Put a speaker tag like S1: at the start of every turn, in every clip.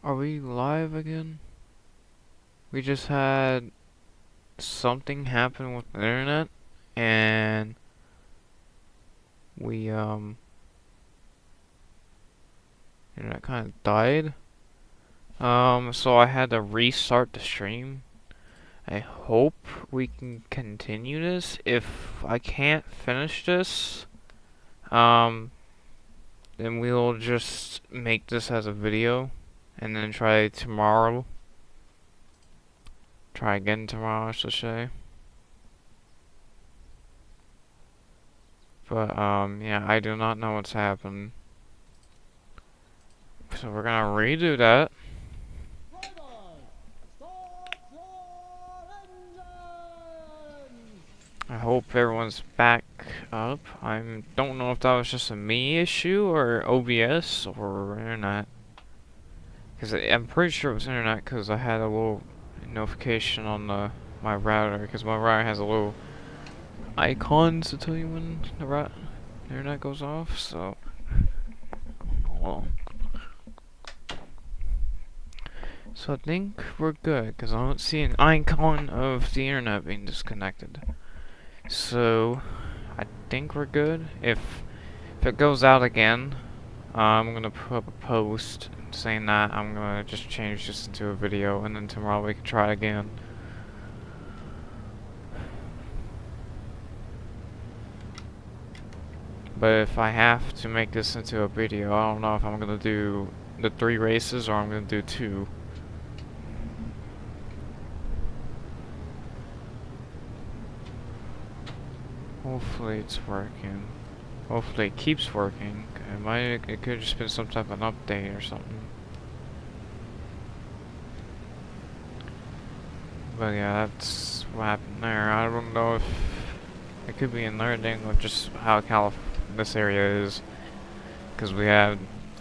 S1: Are we live again? We just had something happen with the internet, and we internet kind of died. So I had to restart the stream. I hope we can continue this. If I can't finish this, then we'll just make this as a video, and then try tomorrow. Try again tomorrow, I should say. But, yeah, I do not know what's happened. So we're gonna redo that. I hope everyone's back up. I don't know if that was just a me issue, or OBS, or internet. Because I'm pretty sure it was internet, because I had a little notification on my router, because my router has a little icons to tell you when the internet goes off, so... Well. So I think we're good, because I don't see an icon of the internet being disconnected. So, I think we're good. If it goes out again, I'm gonna put up a post saying that I'm gonna just change this into a video, and then tomorrow we can try again. But if I have to make this into a video, I don't know if I'm gonna do the 3 races or I'm gonna do 2. Hopefully it's working. Hopefully it keeps working. It could have just been some type of update or something. But yeah, that's what happened there. I don't know if it could be another thing with just how this area is, because we have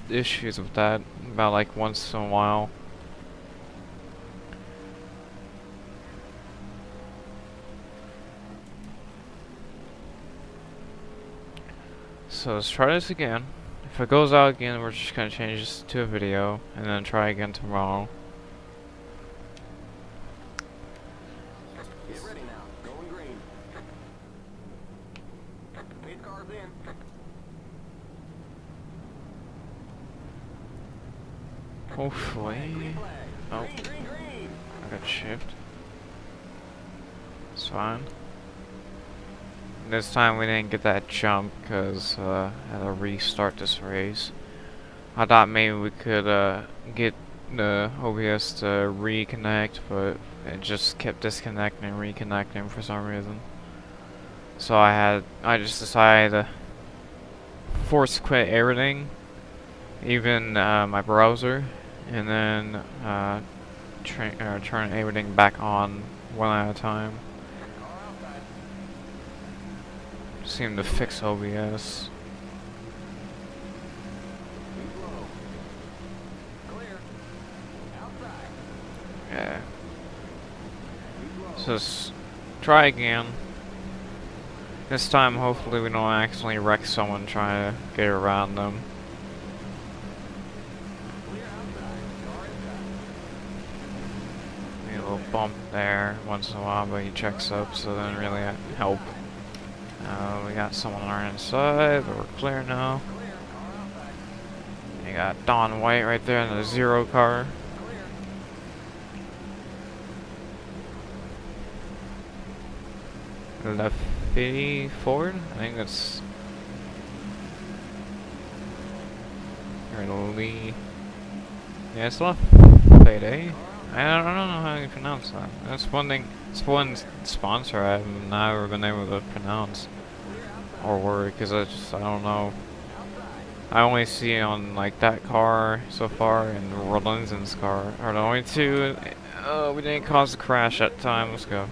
S1: issues with that about like once in a while. So let's try this again. If it goes out again, we're just gonna change this to a video and then try again tomorrow.
S2: Get ready now. Going green. Pit cars in.
S1: Hopefully. Oh,
S2: Green.
S1: I got shift. It's fine. This time we didn't get that jump because I had to restart this race. I thought maybe we could get the OBS to reconnect, but it just kept disconnecting and reconnecting for some reason. So I just decided to force quit everything, even my browser, and then turn everything back on one at a time. Seem to fix OBS. Yeah. So let's try again. This time, hopefully, we don't accidentally wreck someone trying to get around them. Maybe a little bump there once in a while, but he checks up, so it doesn't really help. We got someone on our inside, but we're clear now. You got Don White right there in the 0 car. Lefty Ford? I think that's... Lee. Yeah, it's Lefty, eh? I don't know how you pronounce that. That's one thing. It's one sponsor I've never been able to pronounce or word, because I don't know. I only see on like that car so far and Rolinzen's car are the only two. We didn't cause a crash that time. Let's go.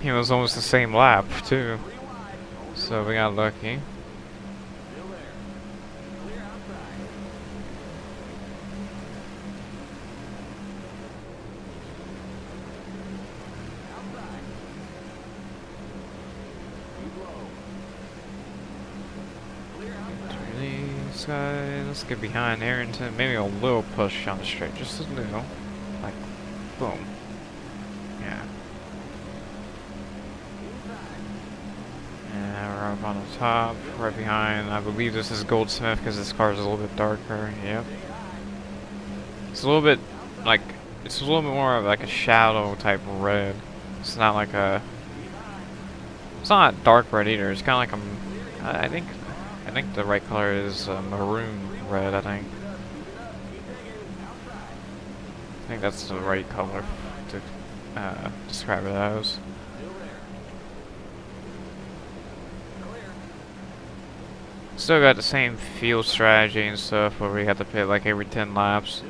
S1: He was almost the same lap too, so we got lucky. guy. Let's get behind Arrington. Maybe a little push on the straight, just a little. Like, boom. Yeah. And we're up on the top, right behind. I believe this is Goldsmith because this car is a little bit darker. Yep. It's a little bit like it's a little bit more of like a shadow type red. It's not like a. It's not dark red either. It's kind of like a. I think the right color is maroon red. I think that's the right color to describe it as. Still got the same fuel strategy and stuff where we have to pit like every 10 laps.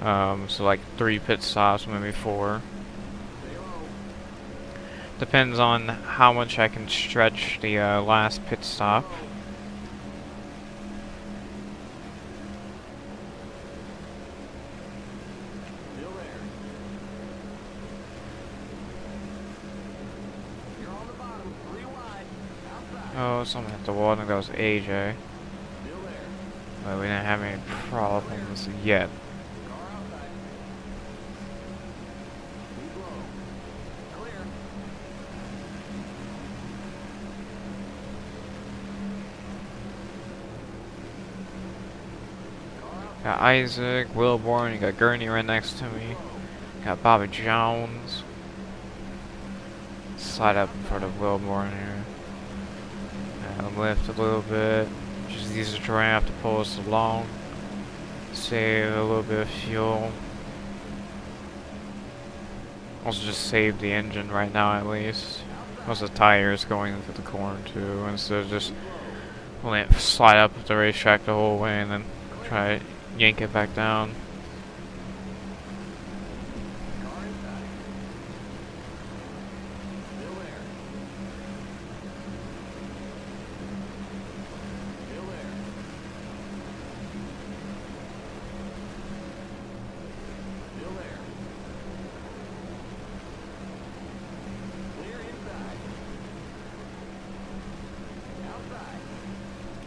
S1: So like 3 pit stops, maybe 4. Depends on how much I can stretch the last pit stop. Oh, someone hit the wall. I think that was AJ. But we didn't have any problems yet. Got Isaac, Wilborn, you got Gurney right next to me. Got Bobby Jones. Slide up in front of Wilborn here. And lift a little bit. Just use the draft to pull us along. Save a little bit of fuel. Also just save the engine right now at least. Most of the tires going into the corner too, instead of just let it slide up the racetrack the whole way and then try to yank it back down.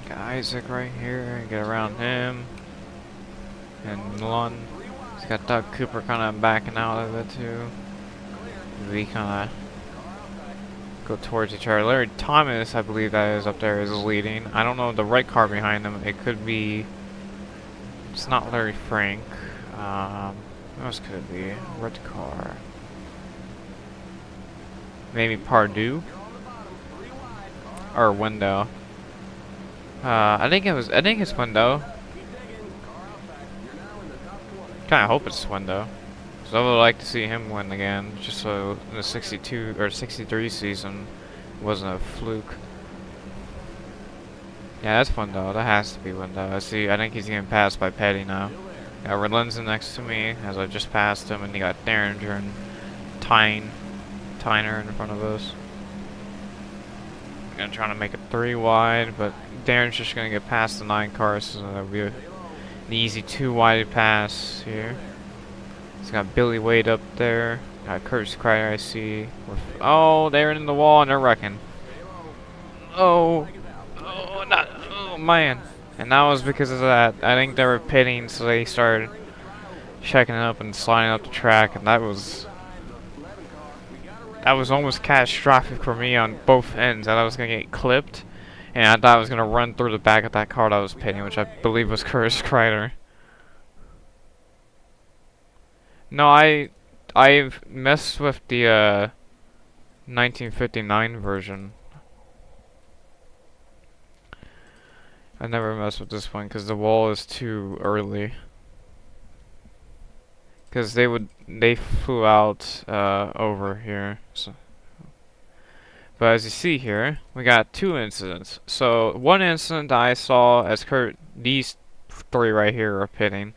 S1: Got Isaac right here, get around him. And Lund. He's got Doug Cooper kind of backing out of it too. We kind of go towards each other. Larry Thomas, I believe that is up there, is leading. I don't know the right car behind him. It could be. It's not Larry Frank. What else could it be? Red car. Maybe Pardue or Window. I think it's Window. Kind of hope it's Window, because I would like to see him win again, just so the 62 or 63 season wasn't a fluke. Yeah, that's Window. That has to be Window. I think he's getting passed by Petty now. Got Relenza next to me, as I just passed him, and you got Derringer and Tyner in front of us. I'm gonna try to make it 3 wide, but Darren's just gonna get past the 9 cars, so that'll be an easy 2 wide pass here. He's got Billy Wade up there. Got Curtis Kreider, I see. Oh, they're in the wall and they're wrecking. Oh, man. And that was because of that. I think they were pitting, so they started checking it up and sliding up the track, and that was almost catastrophic for me on both ends. That I was gonna get clipped, and I thought I was gonna run through the back of that car that I was pitting, which I believe was Curtis Kreider. No, I've messed with the 1959 version. I never messed with this one because the wall is too early. Because they flew out over here. So. But as you see here, we got 2 incidents. So one incident I saw as these 3 right here are pitting.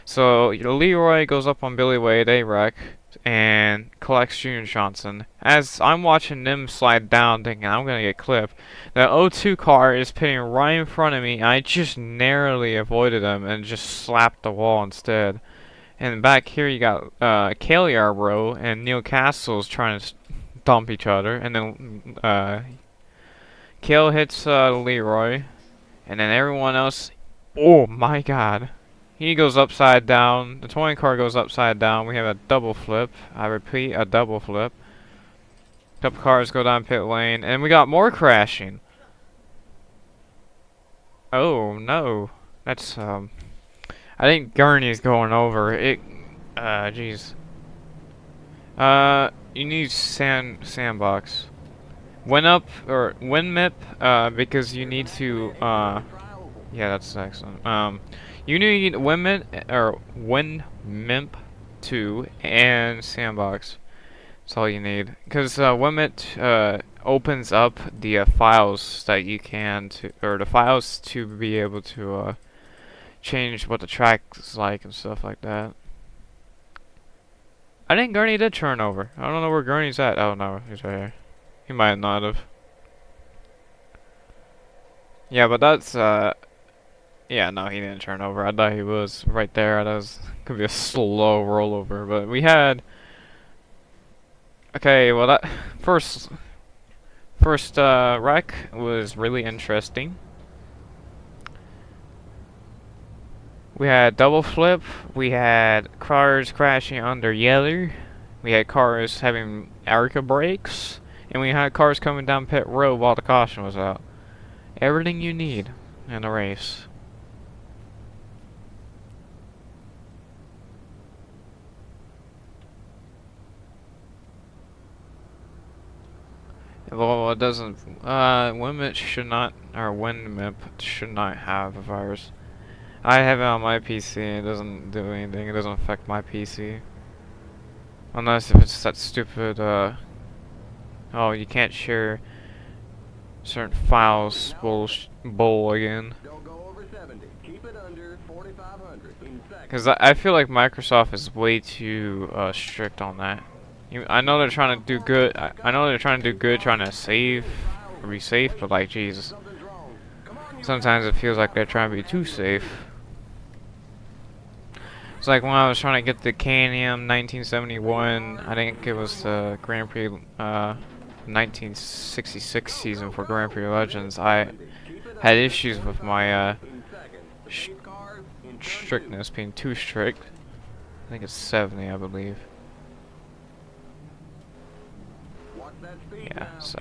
S1: So Leroy goes up on Billy Wade, they wreck, and collects Junior Johnson. As I'm watching them slide down, thinking I'm gonna get clipped, the O2 car is pitting right in front of me, and I just narrowly avoided them and just slapped the wall instead. And back here you got Cale Yarbrough and Neil Castles trying to dump each other, and then Cale hits Leroy, and then everyone else Oh my god. He goes upside down. The towing car goes upside down. We have a double flip. I repeat, a double flip. Couple cars go down pit lane. And we got more crashing. Oh no. That's, I think Gurney's going over. Jeez. You need sandbox. Win up, or win mip, because you need to, yeah, that's excellent. You need Win or Win Mimp 2 and Sandbox. That's all you need. Because Wimit opens up the files that you can to, or the files to be able to change what the track's like and stuff like that. I think Gurney did turn over. I don't know where Gurney's at. Oh no, he's right here. He might not have. Yeah, but that's yeah, no, he didn't turn over. I thought he was right there. That was could be a slow rollover, but we had. Okay, well that first wreck was really interesting. We had double flip. We had cars crashing under yellow. We had cars having Erica brakes, and we had cars coming down pit road while the caution was out. Everything you need in a race. Well, it doesn't. Limit should not, or WinMip should not have a virus. I have it on my PC. It doesn't do anything. It doesn't affect my PC. Unless if it's that stupid. Oh, you can't share certain files. Bull again.
S2: Don't go over 70. Keep it under 4,500.
S1: Because I feel like Microsoft is way too strict on that. I know they're trying to do good. I know they're trying to do good, trying to save, or be safe, but like Jesus, sometimes it feels like they're trying to be too safe. It's like when I was trying to get the KNM 1971. I think it was the Grand Prix 1966 season for Grand Prix Legends. I had issues with my strictness being too strict. I think it's 70, I believe. Yeah, so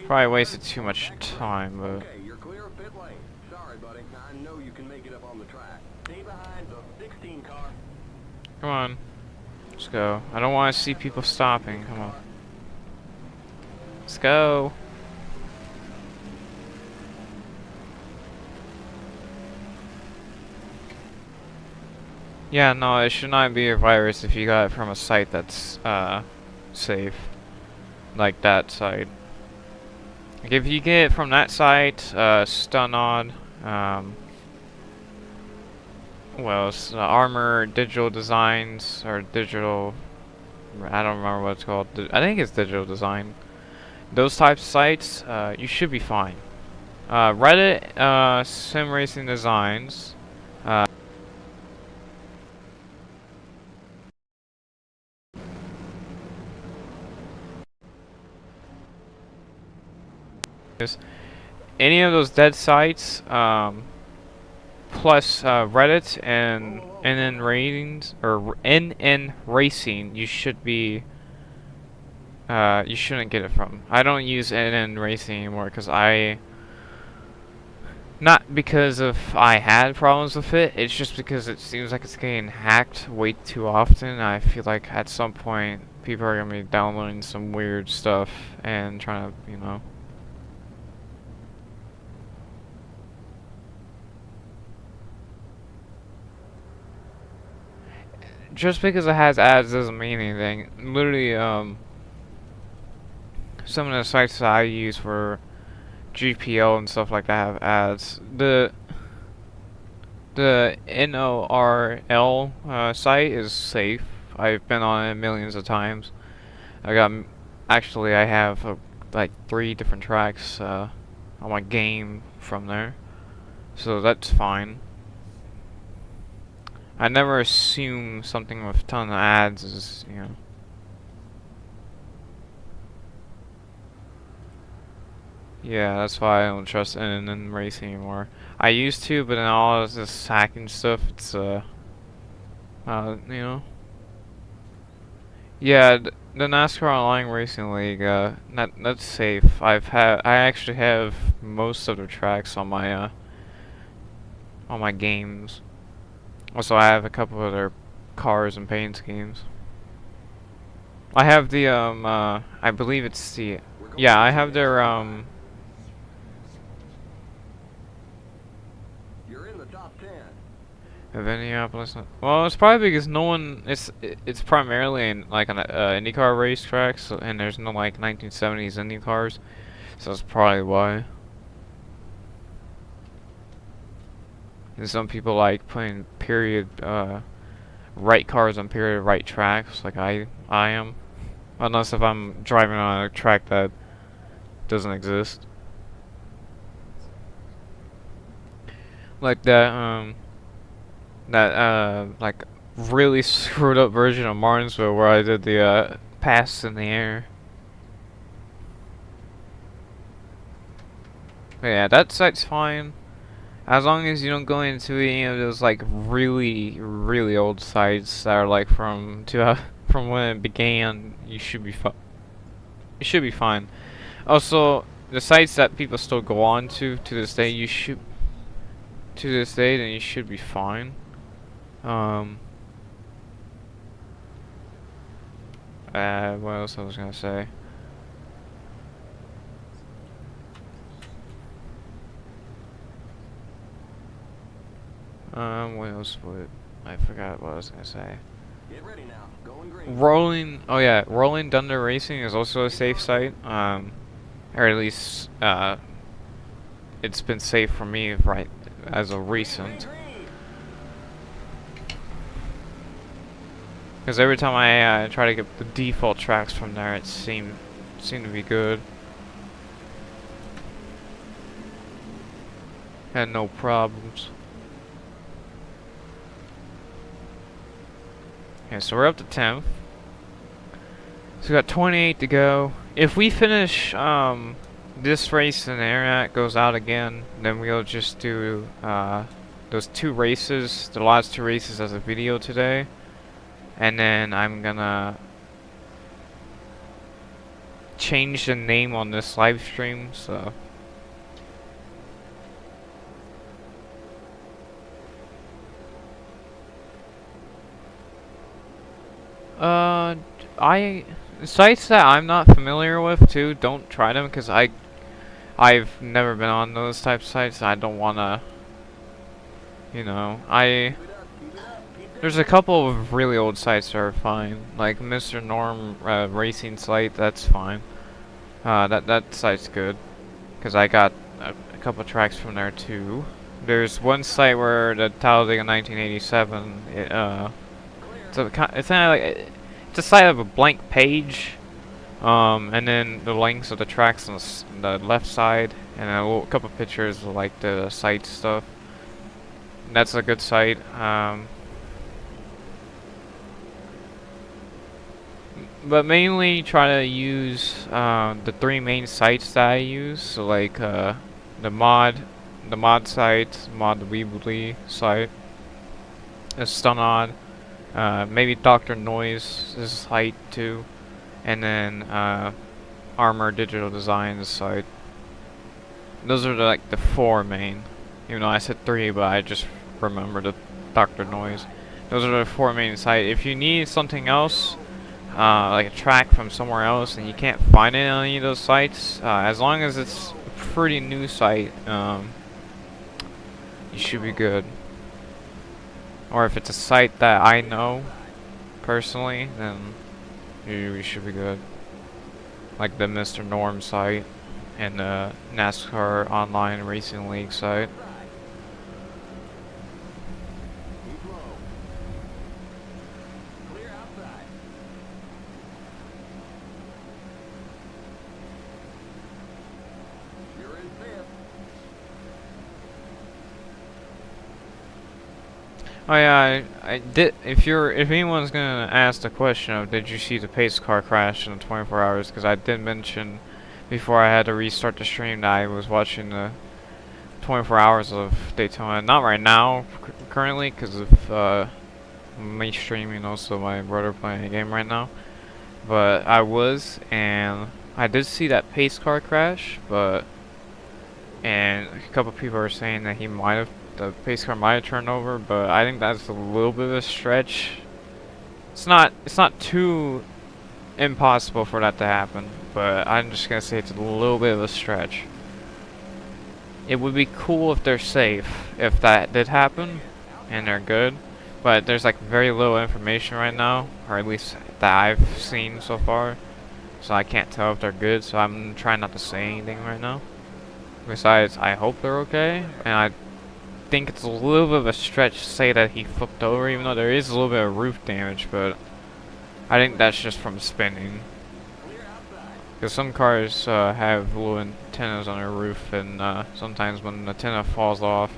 S1: probably wasted too much time, but
S2: Okay, you're clear of pit lane. Sorry, buddy. I know you can make it up on the track. Stay behind the 16 car.
S1: come on, let's go. I don't want to see people stopping. Come on, let's go. Yeah, no, it should not be a virus if you got it from a site that's safe, like that site. Like if you get it from that site, Stunod, well, it's Armor Digital Designs, or Digital, I don't remember what it's called. I think it's Digital Design. Those types of sites, you should be fine. Reddit, Sim Racing Designs, any of those dead sites, plus Reddit and NN ratings or NN Racing, you should be. You shouldn't get it from. I don't use NN Racing anymore because not because of I had problems with it. It's just because it seems like it's getting hacked way too often. I feel like at some point people are gonna be downloading some weird stuff and trying to, you know. Just because it has ads doesn't mean anything. Literally, some of the sites that I use for GPL and stuff like that have ads. The NORL site is safe. I've been on it millions of times. Actually I have like 3 different tracks on my game from there, so that's fine. I never assume something with a ton of ads is, you know. Yeah, that's why I don't trust NN racing anymore. I used to, but then all this hacking stuff, it's you know. Yeah, the NASCAR Online Racing League, that's safe. I actually have most of the tracks on my games. Also, I have a couple of their cars and paint schemes. I have the I believe it's the,
S2: We're going
S1: yeah, I
S2: into
S1: have
S2: the
S1: their
S2: outside. You're in the top 10.
S1: of Indianapolis. Well, it's probably because no one. It's primarily in like an IndyCar racetrack, so, and there's no like 1970s Indy cars, so that's probably why. And some people like putting period right cars on period right tracks, like I am, unless if I'm driving on a track that doesn't exist, like that like really screwed up version of Martinsville where I did the pass in the air. But yeah, that site's fine. As long as you don't go into any of those like really old sites that are like from from when it began, you should be you should be fine. Also, the sites that people still go on to this day, then you should be fine. Um, what else I was gonna say? What else would I forgot what I was gonna say.
S2: Get ready now. Going green.
S1: Rolling Thunder Racing is also a safe site. Or at least it's been safe for me right as of recent. Because every time I try to get the default tracks from there, it seemed to be good. Had no problems. Okay, so we're up to 10th. So we got 28 to go. If we finish this race and the internet goes out again, then we'll just do those two races, the last two races as a video today. And then I'm gonna change the name on this live stream, so I sites that I'm not familiar with too, don't try them because I've never been on those types of sites. I don't wanna, you know, there's a couple of really old sites that are fine, like Mr. Norm Racing site. That's fine. That site's good because I got a couple tracks from there too. There's one site where the Talladega 1987. It's kind of like it's a site of a blank page, and then the links of the tracks on the left side, and a couple pictures of like the site stuff. That's a good site. But mainly try to use the three main sites that I use. So like the mod site, mod Weebly site, the Stunod, maybe Dr. Noise's site too, and then Armor Digital Design's site. Those are like the four main. Even though I said three, but I just remembered the Dr. Noise. Those are the four main sites. If you need something else, like a track from somewhere else and you can't find it on any of those sites, as long as it's a pretty new site, you should be good. Or if it's a site that I know personally, then you should be good. Like the Mr. Norm site and the NASCAR Online Racing League site. Oh yeah, I did. If anyone's gonna ask the question of did you see the pace car crash in the 24 hours? Because I did mention before I had to restart the stream that I was watching the 24 hours of Daytona. Not right now, currently, because of me streaming, also my brother playing a game right now. But I was, and I did see that pace car crash, and a couple people are saying that the pace car might have turned over, but I think that's a little bit of a stretch. It's not too impossible for that to happen, but I'm just gonna say it's a little bit of a stretch. It would be cool if they're safe, if that did happen, and they're good, but there's like very little information right now, or at least that I've seen so far, so I can't tell if they're good, so I'm trying not to say anything right now. Besides, I hope they're okay, and I think it's a little bit of a stretch to say that he flipped over, even though there is a little bit of roof damage, but I think that's just from spinning. Because some cars have little antennas on their roof, and sometimes when the antenna falls off,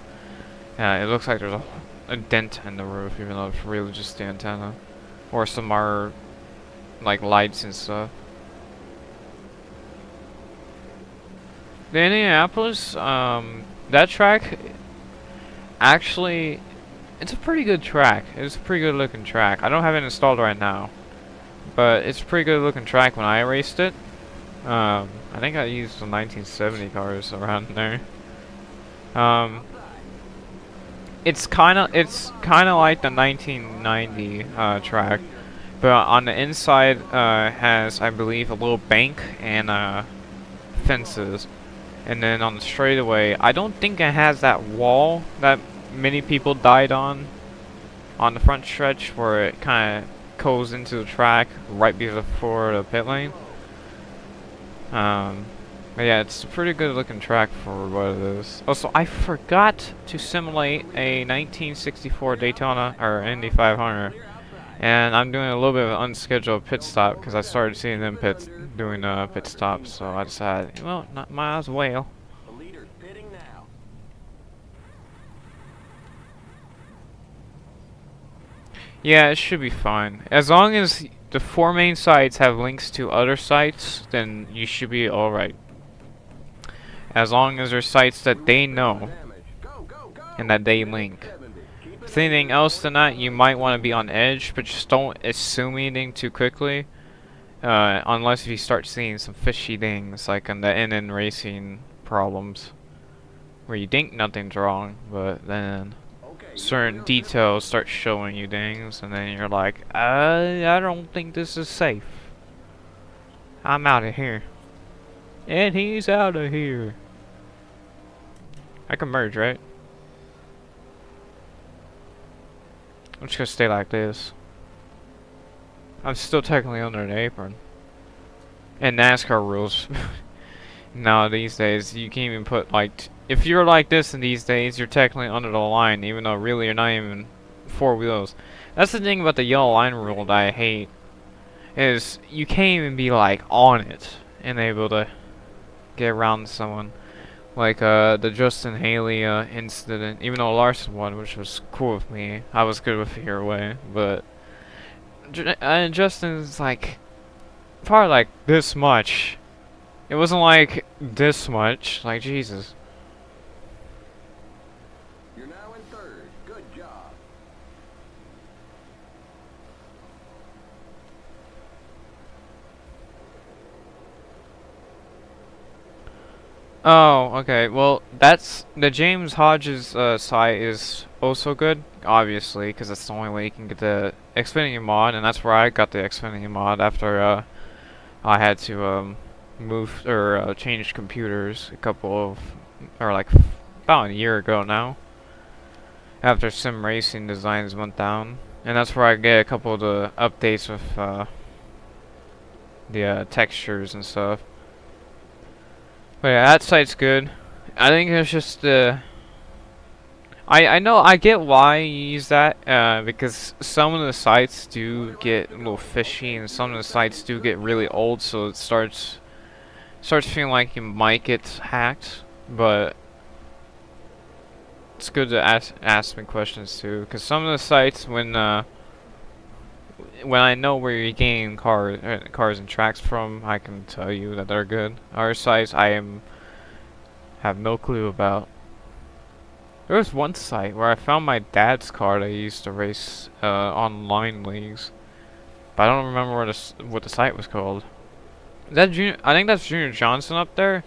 S1: it looks like there's a dent in the roof, even though it's really just the antenna. Or some are like lights and stuff. The Indianapolis, that track, actually, it's a pretty good track. It's a pretty good looking track. I don't have it installed right now, but it's a pretty good looking track when I raced it. I think I used some 1970 cars around there. It's kind of like the 1990 track, but on the inside has, I believe, a little bank and fences. And then on the straightaway, I don't think it has that wall that many people died on the front stretch, where it kind of goes into the track right before the pit lane. But yeah, it's a pretty good looking track for what it is. Also, I forgot to simulate a 1964 Daytona or Indy 500, and I'm doing a little bit of an unscheduled pit stop because I started seeing them doing pit stops. So I decided, well, might as well.
S2: The leader's pitting now.
S1: Yeah, it should be fine. As long as the 4 main sites have links to other sites, then you should be alright. As long as there's sites that they know and that they link. If anything else than that, you might want to be on edge, but just don't assume anything too quickly. Unless if you start seeing some fishy things, like on the NN Racing problems, where you think nothing's wrong, but then certain details start showing you things, and then you're like, I don't think this is safe. I'm out of here. And he's out of here. I can merge, right? I'm just gonna stay like this. I'm still technically under the apron. And NASCAR rules. Now these days, you can't even put like... if you're like this in these days, you're technically under the line, even though really you're not even 4 wheels. That's the thing about the yellow line rule that I hate. Is you can't even be like on it and able to get around someone. Like the Justin Haley incident, even though Larson won, which was cool with me. I was good with either way, but Justin's like probably like this much. It wasn't like this much. Like Jesus.
S2: You're now in third. Good job.
S1: Oh, okay. Well, that's the James Hodges site is also good, obviously, because that's the only way you can get the Xfinity mod, and that's where I got the Xfinity mod after I had to move or change computers like about a year ago now. After Sim Racing Designs went down, and that's where I get a couple of the updates with the textures and stuff. But yeah, that site's good. I think it's just I know, I get why you use that, because some of the sites do get a little fishy, and some of the sites do get really old, so it starts feeling like you might get hacked. But it's good to ask me questions too, because some of the sites, when when I know where you're getting cars and tracks from, I can tell you that they're good. Our sites, have no clue about. There was one site where I found my dad's car that he used to race online leagues, but I don't remember what the site was called. Is that Junior? I think that's Junior Johnson up there,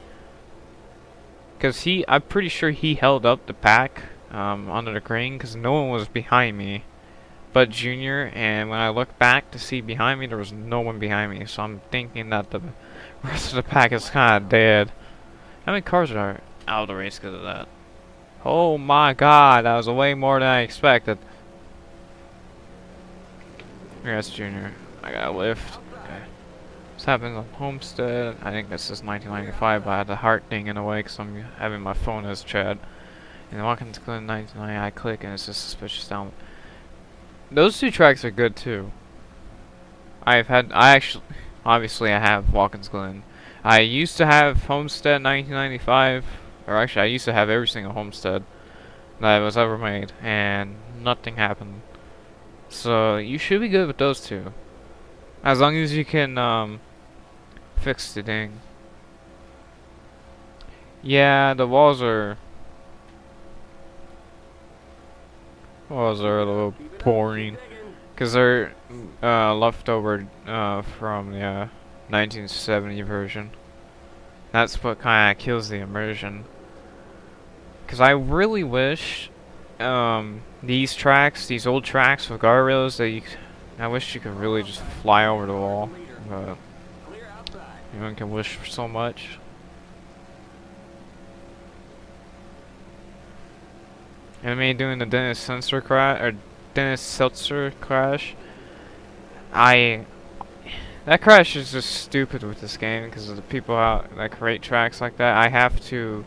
S1: cause I'm pretty sure he held up the pack under the crane, cause no one was behind me, but Junior. And when I looked back to see behind me, there was no one behind me. So I'm thinking that the rest of the pack is kind of dead. How many cars are out of the race because of that? Oh my god, that was way more than I expected. Yes, Junior. I got a lift. Okay. This happens on Homestead. I think this is 1995, but I had the heart thing in the way because I'm having my phone as chat. And walking to Glen 1990, I click and it's just suspicious down. Those two tracks are good too. Obviously I have Watkins Glen. I used to have Homestead 1995, or actually I used to have every single Homestead that was ever made, and nothing happened. So you should be good with those two, as long as you can fix the thing. Yeah, the walls are a little boring, cause they're leftover from the 1970 version. That's what kind of kills the immersion. Cause I really wish these old tracks with guardrails I wish you could really just fly over the wall. But anyone can wish for so much. And me doing the Dennis Seltzer crash. That crash is just stupid with this game because of the people out that create tracks like that. I have to.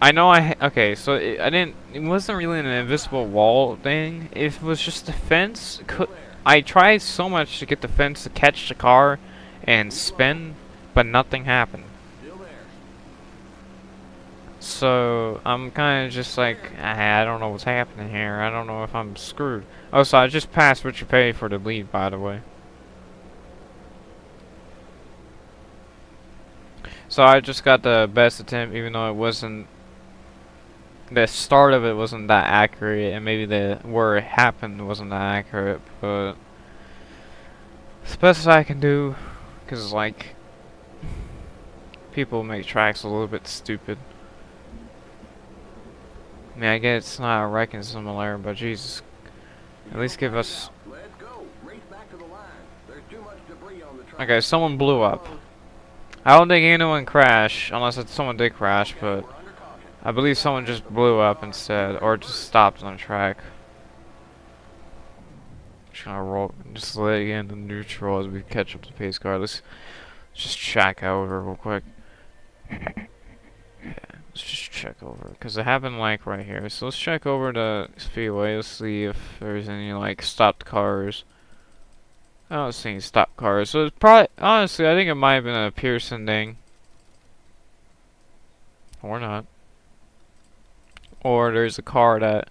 S1: I know okay, so it wasn't really an invisible wall thing. It was just the fence. I tried so much to get the fence to catch the car and spin, but nothing happened. So I'm kind of just like, I don't know what's happening here. I don't know if I'm screwed. Oh, so I just passed what you pay for the lead, by the way. So I just got the best attempt, even though it wasn't. The start of it wasn't that accurate, and maybe where it happened wasn't that accurate, but it's the best I can do, because like people make tracks a little bit stupid. I mean, I guess it's not a wrecking simulator, but Jesus, at least give us. Okay, someone blew up. I don't think anyone crashed, unless someone did crash, but I believe someone just blew up instead, or just stopped on the track. Just gonna just let it into neutral as we catch up to the pace car. Let's just check over real quick. Yeah, let's just check over, because it happened like right here. So let's check over the speedway. Let's see if there's any like stopped cars. I don't see any stopped cars. So it's probably, honestly, I think it might have been a Pearson thing. Or not. Or there's a car that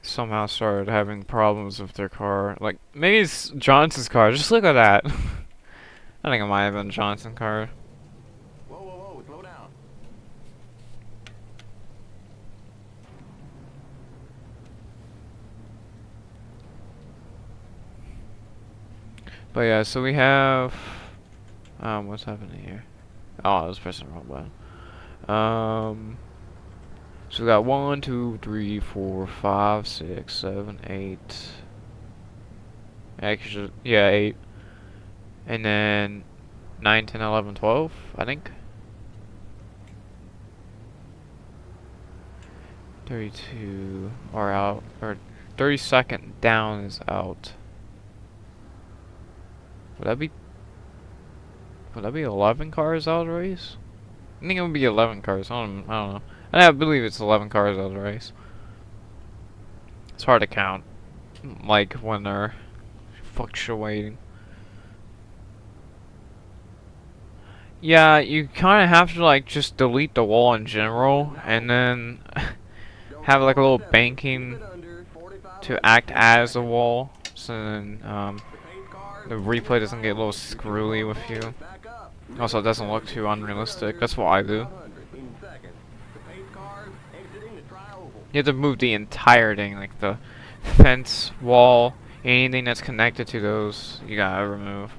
S1: somehow started having problems with their car. Like, maybe it's Johnson's car. Just look at that. I think it might have been Johnson's car.
S2: Whoa, whoa, whoa, slow down.
S1: But yeah, so we have what's happening here? Oh, I was pressing the wrong button. So we got 1, 2, 3, 4, 5, 6, 7, 8. Actually, yeah, 8. And then 9, 10, 11, 12, I think. 32 are out, or 32nd down is out. Would that be 11 cars out of the race? I think it would be 11 cars. I don't know. I believe it's 11 cars out of the race. It's hard to count, like when they're fluctuating. Yeah, you kind of have to like just delete the wall in general, and then have like a little banking to act as a wall, so then
S2: The paid cars.
S1: the replay doesn't get a little screwy with you.
S2: Back up.
S1: Also, it doesn't look too unrealistic. That's what I do.
S2: 500 in seconds. The paid cars exiting the tri-oval.
S1: You have to move the entire thing, like the fence, wall, anything that's connected to those, you gotta remove.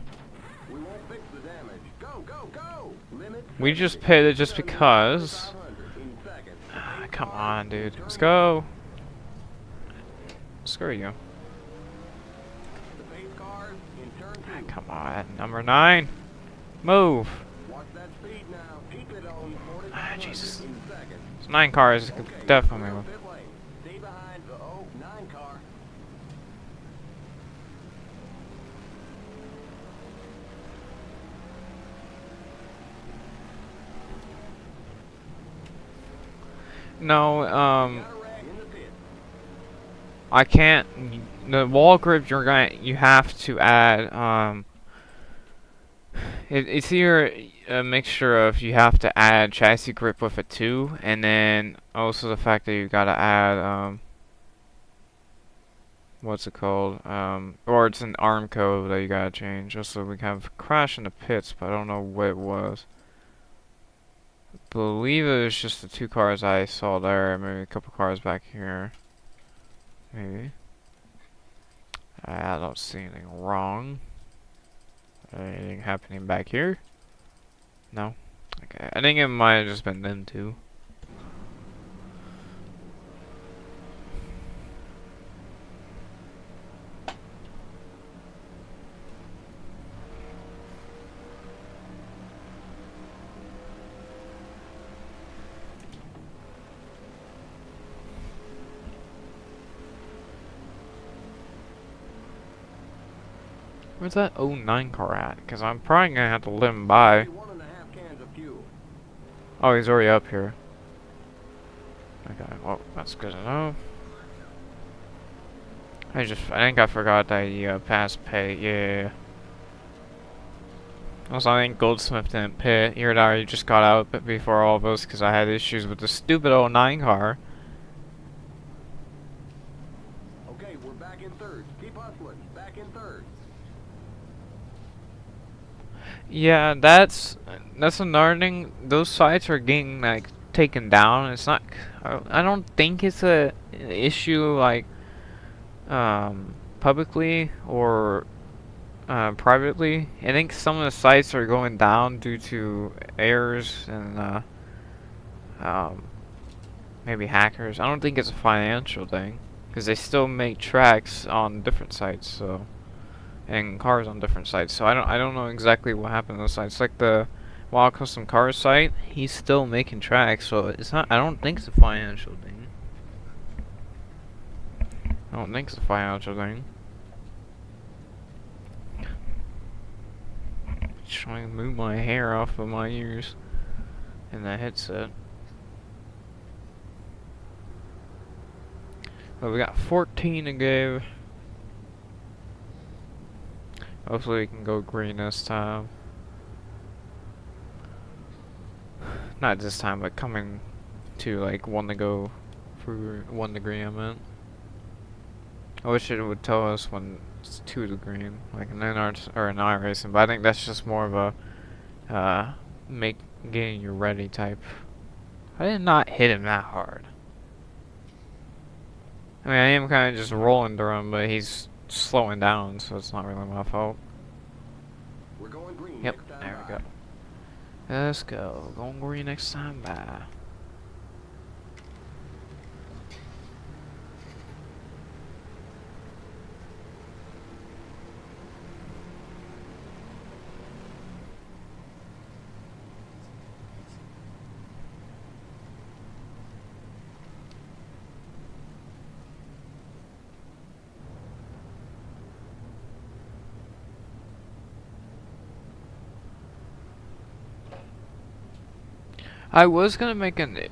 S2: We won't fix the damage. Go, go, go! Limit.
S1: We just paid it just because.
S2: 500 in seconds.
S1: Ah, come on, dude. Let's go. Screw you.
S2: The paid cars in turn
S1: Ah,
S2: 2.
S1: come on. Number 9. Move.
S2: Watch that speed now. Keep it on
S1: Ah,
S2: 4,500
S1: Jesus.
S2: in seconds.
S1: It's 9 cars. Could
S2: Okay,
S1: definitely
S2: clear
S1: move.
S2: pit lane. Stay behind the 09 car.
S1: No,
S2: Got a wreck in the pit.
S1: I can't. The wall grip you have to add. It's either a mixture of you have to add chassis grip with it too, and then also the fact that you gotta add what's it called? Or it's an arm code that you gotta change. Also, we have a crash in the pits, but I don't know what it was. I believe it was just the 2 cars I saw there, maybe a couple cars back here. Maybe. I don't see anything wrong. Anything happening back here? No. Okay. I think it might have just been them two. Where's that 09 car at? Because I'm probably gonna have to let him by.
S2: 1.5 cans of fuel.
S1: Oh, he's already up here. Okay, well, that's good enough. I think I forgot that he passed pay. Yeah. Also, I think Goldsmith didn't pit. He already just got out before all of us because I had issues with the stupid 09 car.
S2: Okay, we're back in third. Keep hustling. Back in third.
S1: Yeah, that's another thing. Those sites are getting like taken down. It's not. I don't think it's a issue like publicly or privately. I think some of the sites are going down due to errors and maybe hackers. I don't think it's a financial thing because they still make tracks on different sites. So. And cars on different sites, so I don't know exactly what happened to those sites. Like the Wild Custom Cars site, he's still making tracks, so it's not. I don't think it's a financial thing. I don't think it's a financial thing. Just trying to move my hair off of my ears in that headset. But we got 14 to go. Hopefully we can go green this time. Not this time, but coming to like 1 to go for 1 to green, I meant. I wish it would tell us when it's 2 to green, like an NR or an iRacing, but I think that's just more of a getting you ready type. I did not hit him that hard. I mean, I am kind of just rolling through him, but he's slowing down, so it's not really my fault.
S2: We're going green.
S1: Yep,
S2: next time
S1: there we
S2: by.
S1: go. Let's go. Going green next time, bye. I was gonna make an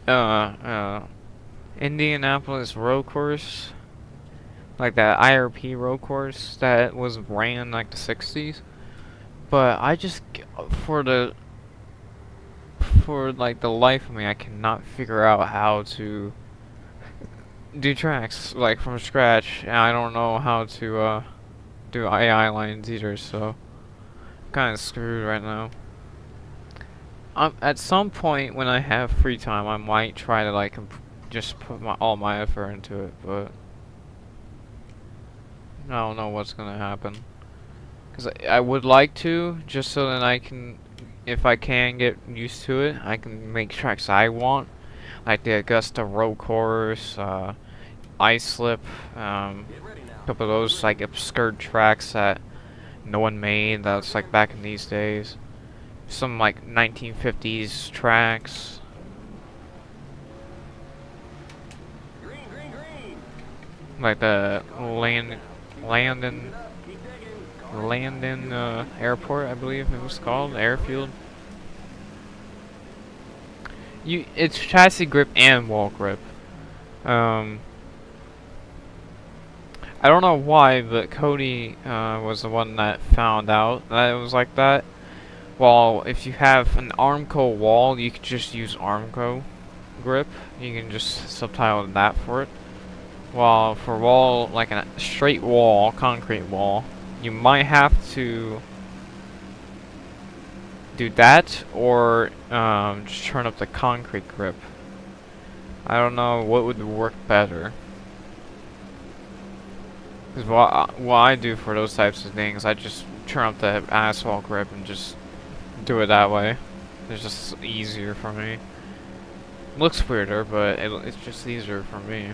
S1: Indianapolis road course, like that IRP road course that was ran in like the 60s, but I just for like the life of me I cannot figure out how to do tracks like from scratch, and I don't know how to do AI lines either, so I'm kind of screwed right now. At some point when I have free time, I might try to like just put all my effort into it, but I don't know what's gonna happen. Cause I would like to, just so that I can, if I can get used to it, I can make tracks I want, like the Augusta Road Course, Ice Slip, a couple of those like obscure tracks that no one made. That's like back in these days. Some like 1950s tracks. Like the Landon Airport, I believe it was called, airfield. It's chassis grip and wall grip. I don't know why, but Cody was the one that found out that it was like that. Well, if you have an Armco wall, you can just use Armco grip. You can just subtitle that for it. While for wall, like a straight wall, concrete wall, you might have to do that or just turn up the concrete grip. I don't know what would work better. Because what I do for those types of things, I just turn up the asphalt grip and just do it that way. It's just easier for me. It looks weirder, but it's just easier for me.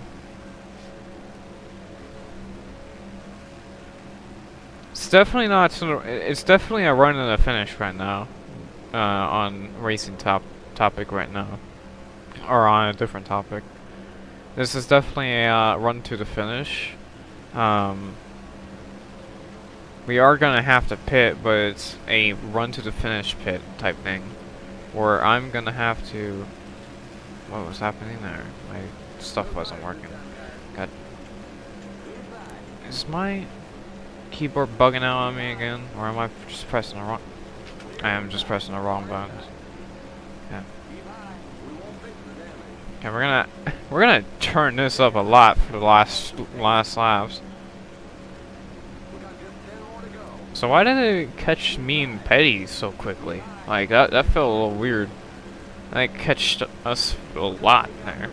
S1: It's definitely not. It's definitely a run and a finish right now, on racing topic right now, or on a different topic. This is definitely a run to the finish. We are gonna have to pit, but it's a run to the finish pit type thing, where I'm gonna have to. What was happening there? My stuff wasn't working. God. Is my keyboard bugging out on me again, or am I just pressing the wrong? I am just pressing the wrong buttons. Yeah. Okay, we're gonna turn this up a lot for the last laps. So why did it catch me and Petty so quickly? Like that felt a little weird. That catched us a lot there.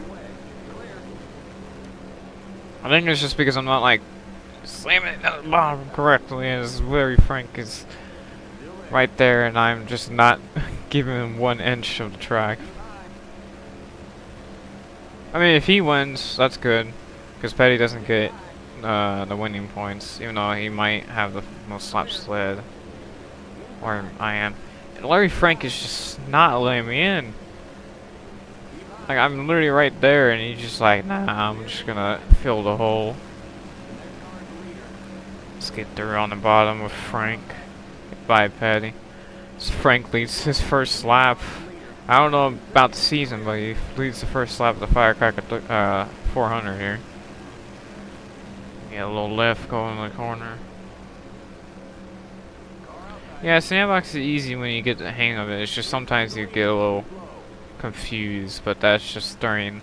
S1: I think it's just because I'm not like slamming it at the bottom correctly, as Larry Frank is right there, and I'm just not giving him 1 inch of the track. I mean, if he wins, that's good, because Petty doesn't get the winning points, even though he might have the most laps sled. Or I am. And Larry Frank is just not letting me in. Like, I'm literally right there, and he's just like, nah, I'm just gonna fill the hole. Let's get through on the bottom with Frank. Goodbye, Petty. So Frank leads his first lap. I don't know about the season, but he leads the first lap of the Firecracker 400 here. Get a little lift going in the corner. Yeah, sandbox is easy when you get the hang of it. It's just sometimes you get a little confused, but that's just during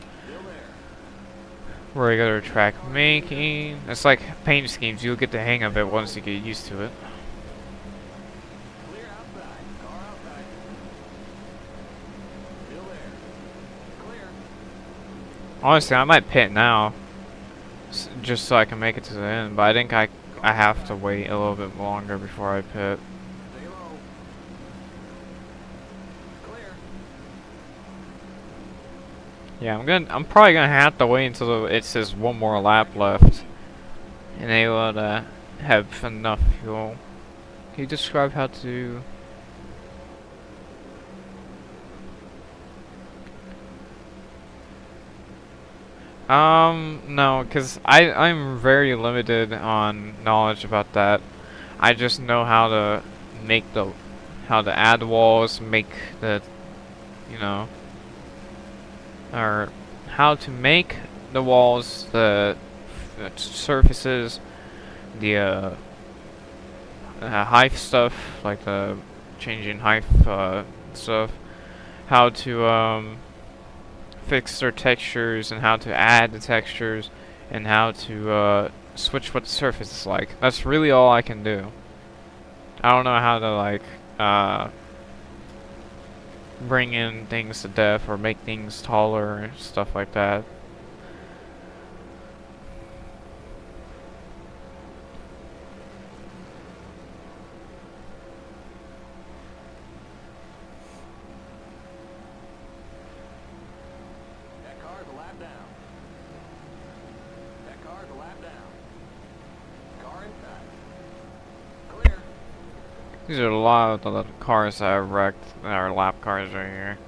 S1: regular track making. It's like paint schemes. You'll get the hang of it once you get used to it. Honestly, I might pit now, just so I can make it to the end. But I think I have to wait a little bit longer before I pit. Yeah, I'm probably gonna have to wait until it says 1 more lap left, and they will have enough fuel. Can you describe how to? No, cause I'm very limited on knowledge about that. I just know how to how to add walls, make the, you know, or how to make the walls, the surfaces, the height stuff, like the changing height stuff, how to fix their textures and how to add the textures and how to switch what the surface is like. That's really all I can do. I don't know how to like bring in things to depth or make things taller and stuff like that.
S2: That car's a lap down. That car's a lap down. Car inside. Clear.
S1: These are a lot of the cars that I've wrecked that are lap cars right here.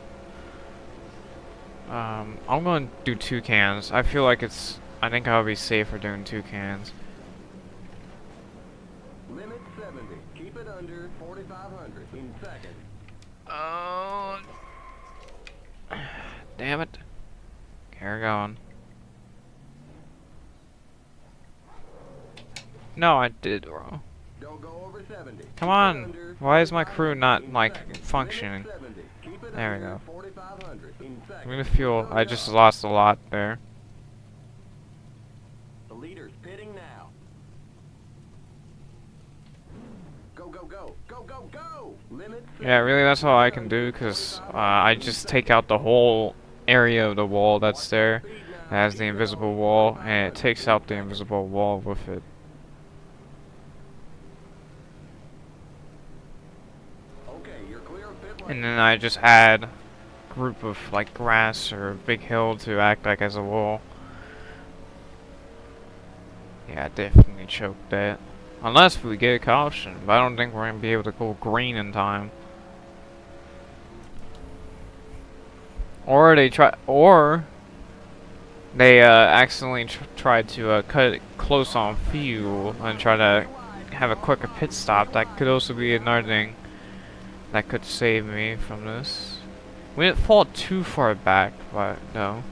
S1: I'm going to do 2 cans. I feel like I think I'll be safer doing 2 cans.
S2: Limit 70. Keep it under 4,500 in seconds.
S1: Oh, damn it. Okay, we're going. No, I did wrong.
S2: Don't go over 70.
S1: Come on. Why is my crew not, like, functioning? There we go. I'm gonna feel I just lost a lot there.
S2: The leader's pitting now. Go, go, go. Go, go, go. Limit 70.
S1: Yeah, really, that's all I can do, because I just take out the whole area of the wall that's there. It has the invisible wall, and it takes out the invisible wall with it.
S2: Okay, you're clear of pit lane.
S1: And then I just add a group of like grass or a big hill to act like as a wall. Yeah, I definitely choked that. Unless we get a caution, but I don't think we're gonna be able to go green in time. Or they accidentally tried to cut it close on fuel and try to have a quicker pit stop. That could also be another thing that could save me from this. We didn't fall too far back, but no.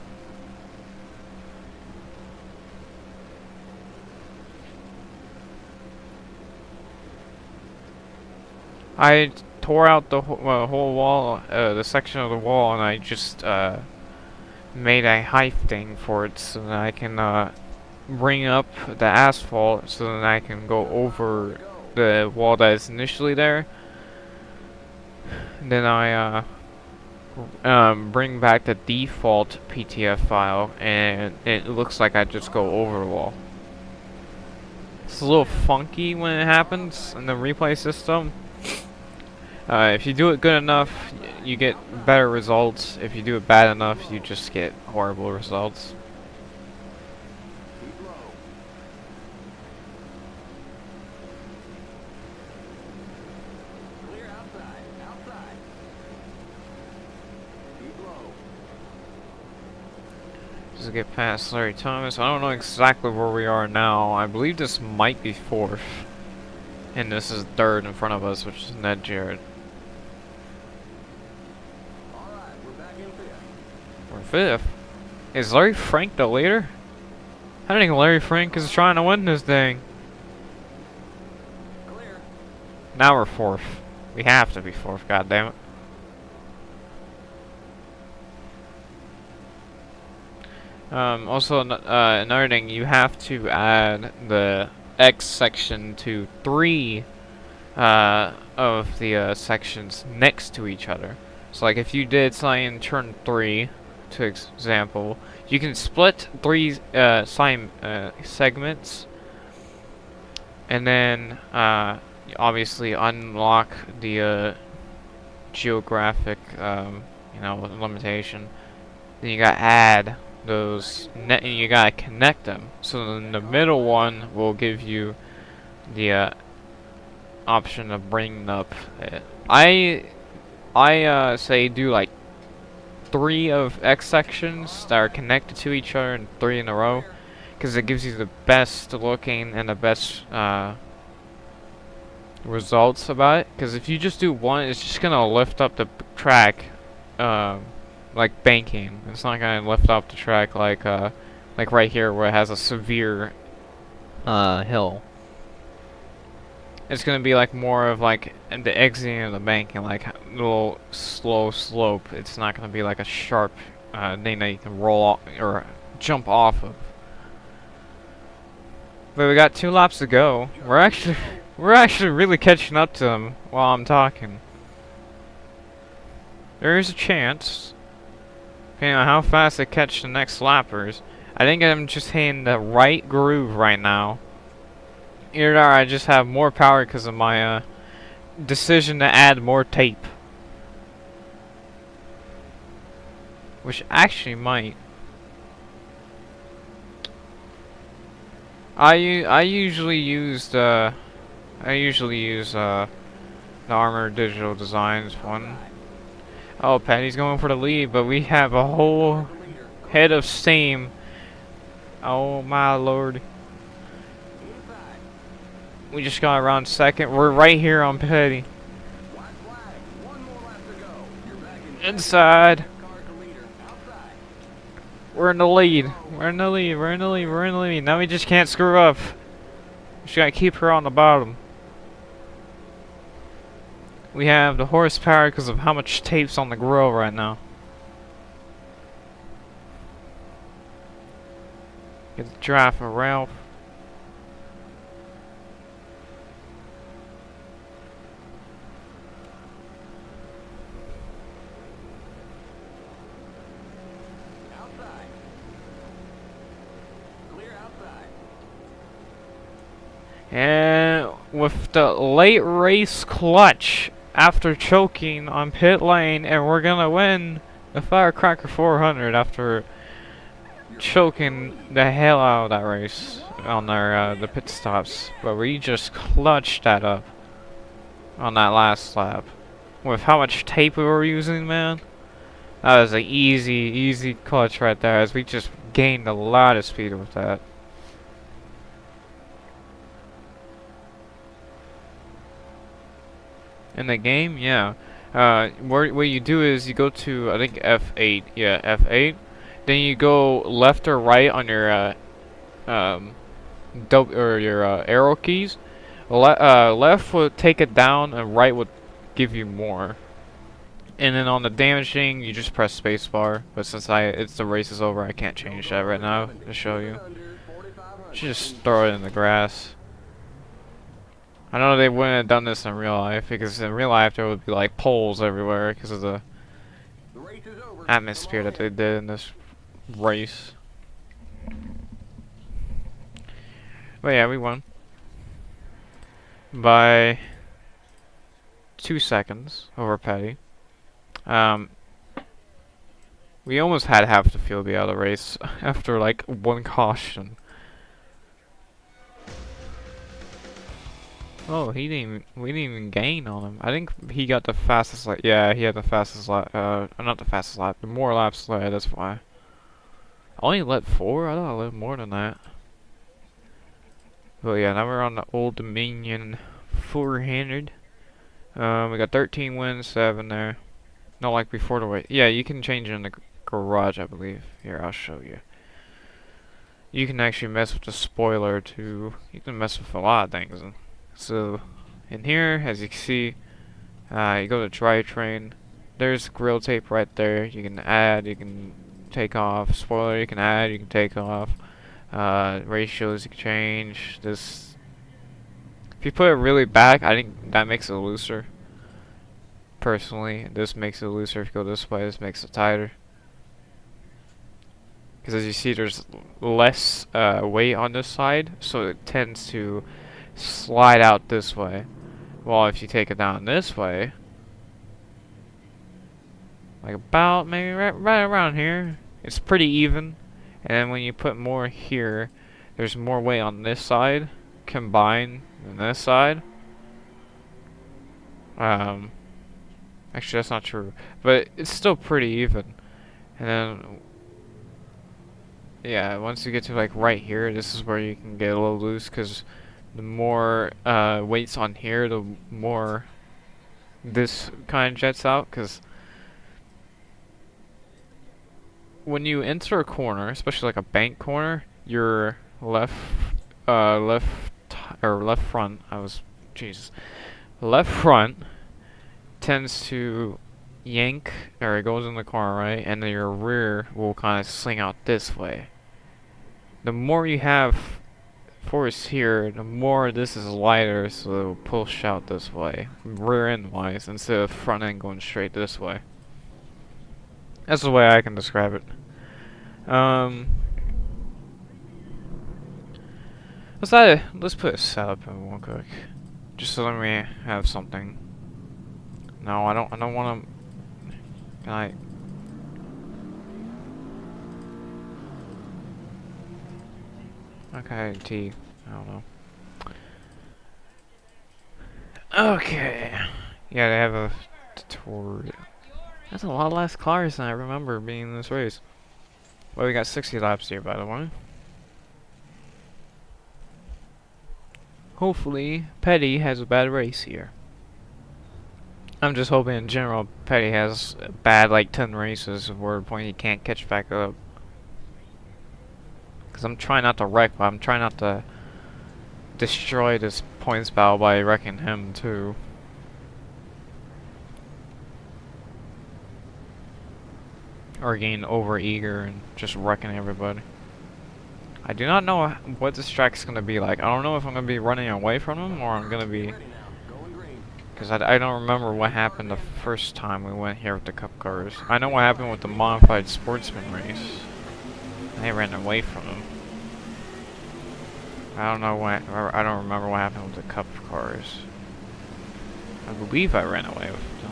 S1: I tore out the whole wall, the section of the wall, and I just made a height thing for it so that I can bring up the asphalt so that I can go over the wall that is initially there. And then I bring back the default PTF file, and it looks like I just go over the wall. It's a little funky when it happens in the replay system. If you do it good enough, you get better results. If you do it bad enough, you just get horrible results.
S2: Keep low. Clear outside. Outside. Keep low.
S1: Just get past Larry Thomas. I don't know exactly where we are now. I believe this might be 4th. And this is 3rd in front of us, which is Ned Jarrett.
S2: Alright, we're back in fifth.
S1: We're 5th. Is Larry Frank the leader? I think Larry Frank is trying to win this thing.
S2: Clear.
S1: Now we're 4th. We have to be 4th, goddammit. Also, another thing, you have to add the X section to 3 of the sections next to each other. So, like, if you did something in turn 3, to example, you can split 3 segments, and then obviously unlock the geographic, limitation. Then you gotta add those and you gotta connect them. So then the middle one will give you the option of bringing up. I say do like 3 of X sections that are connected to each other and 3 in a row, because it gives you the best looking and the best results about it. Because if you just do one, it's just gonna lift up the track like banking. It's not gonna lift up the track like right here where it has a severe hill. It's gonna be like more of like the exiting of the banking, like little slow slope. It's not gonna be like a sharp thing that you can roll off, or jump off of. But we got 2 laps to go. We're actually really catching up to them while I'm talking. There is a chance, depending on how fast they catch the next lappers. I think I'm just hitting the right groove right now. Either that or I just have more power because of my decision to add more tape. Which actually might. I usually use the Armor Digital Designs one. Oh, Patty's going for the lead, but we have a whole head of steam. Oh my lord. We just got around second. We're right here on Patty. Inside. We're in the lead. We're in the lead. We're in the lead. We're in the lead. Now we just can't screw up. We just gotta keep her on the bottom. We have the horsepower because of how much tape's on the grill right now. Get the drive for Ralph. And with the late race clutch after choking on pit lane, and we're gonna win the Firecracker 400 after choking the hell out of that race on our the pit stops. But we just clutched that up on that last lap. With how much tape we were using, man, that was an easy clutch right there, as we just gained a lot of speed with that. In the game, yeah. What you do is you go to, I think, F8. Yeah, F8. Then you go left or right on your arrow keys. Left would take it down, and right would give you more. And then on the damaging, you just press spacebar. But since the race is over, I can't change that right now to show you. Should just throw it in the grass. I know they wouldn't have done this in real life, because in real life there would be like poles everywhere because of the atmosphere that they did in this race. But yeah, we won by 2 seconds over Petty. We almost had half the field be out of the race after like 1 caution. Oh, we didn't even gain on him. I think he got the fastest lap. Yeah, he had the fastest lap. Not the fastest lap. The more laps led. That's why. I only led 4. I thought I led more than that. But yeah, now we're on the Old Dominion 400. We got 13 wins, 7 there. Not like before the race. Yeah, you can change it in the garage, I believe. Here, I'll show you. You can actually mess with the spoiler too. You can mess with a lot of things. So, in here, as you can see, you go to drivetrain. There's grill tape right there. You can add, you can take off. Spoiler, you can add, you can take off. Ratios, you can change. This, if you put it really back, I think that makes it looser. Personally, this makes it looser. If you go this way, this makes it tighter. Because as you see, there's less weight on this side, so it tends to slide out this way. Well, if you take it down this way, like about maybe right around here, it's pretty even. And then when you put more here, there's more weight on this side combined than this side. Actually, that's not true, but it's still pretty even. And then, yeah, once you get to like right here, this is where you can get a little loose, because the more weight's on here, the more this kind of jets out. Because when you enter a corner, especially like a bank corner, your left front tends to yank, or it goes in the corner, right? And then your rear will kind of swing out this way. The more you have force here, the more this is lighter, so it will push out this way, rear end wise, instead of front end going straight this way. That's the way I can describe it. Let's put a setup in real quick, just so that we have something. No, I don't want to. Can I? Okay, T. I don't know. Okay. Yeah, they have a tutorial. That's a lot less cars than I remember being in this race. Well, we got 60 laps here, by the way. Hopefully, Petty has a bad race here. I'm just hoping in general Petty has bad, like, 10 races where the point he can't catch back up. Because I'm trying not to wreck, but I'm trying not to destroy this points battle by wrecking him, too. Or getting over eager and just wrecking everybody. I do not know what this track's gonna be like. I don't know if I'm gonna be running away from him or I'm gonna be... Because I don't remember what happened the first time we went here with the cup cars. I know what happened with the modified sportsman race. I ran away from him. I don't know what... I don't remember what happened with the cup cars. I believe I ran away with them.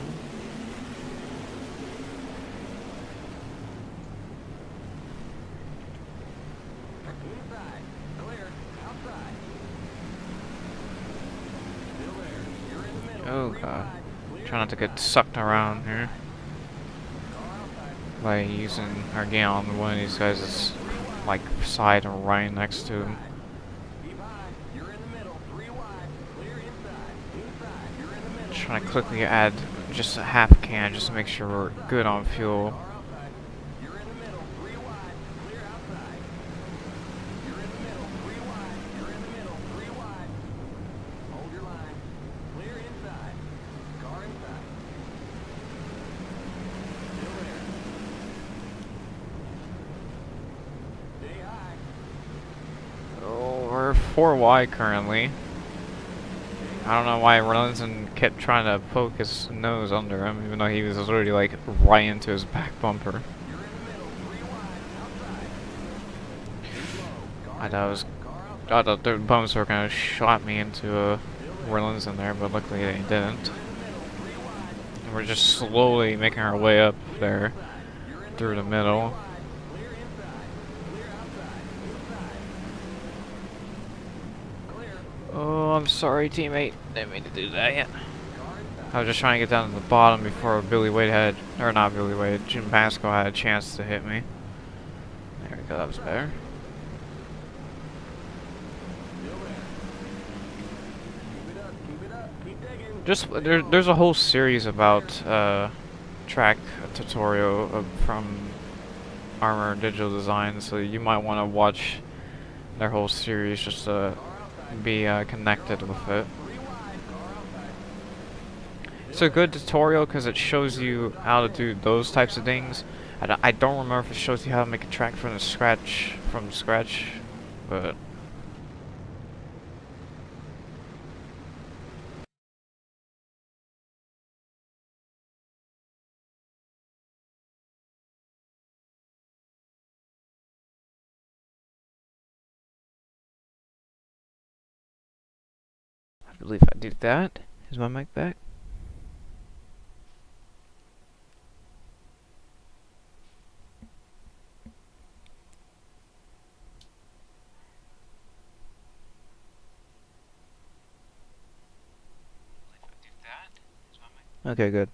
S1: Oh god. Try not to get sucked around here. By using or getting on one of these guys' like side and right next to him. Trying to quickly add just a half can just to make sure we're good on fuel. We're 4 wide currently. I don't know why Robinson kept trying to poke his nose under him, even though he was already like right into his back bumper. I thought the bumps were gonna shot me into Rollins in there, but luckily they didn't. And we're just slowly making our way up there through the middle. Oh, I'm sorry, teammate. Didn't mean to do that yet. I was just trying to get down to the bottom before Billy Wade had, or not Billy Wade, Jim Pascal had a chance to hit me. There we go, that was better. Just there's a whole series about track tutorial from Armor Digital Design, so you might want to watch their whole series just to be connected with it. It's a good tutorial because it shows you how to do those types of things. I don't remember if it shows you how to make a track from scratch, but I believe I did that. Is my mic back? Okay, good.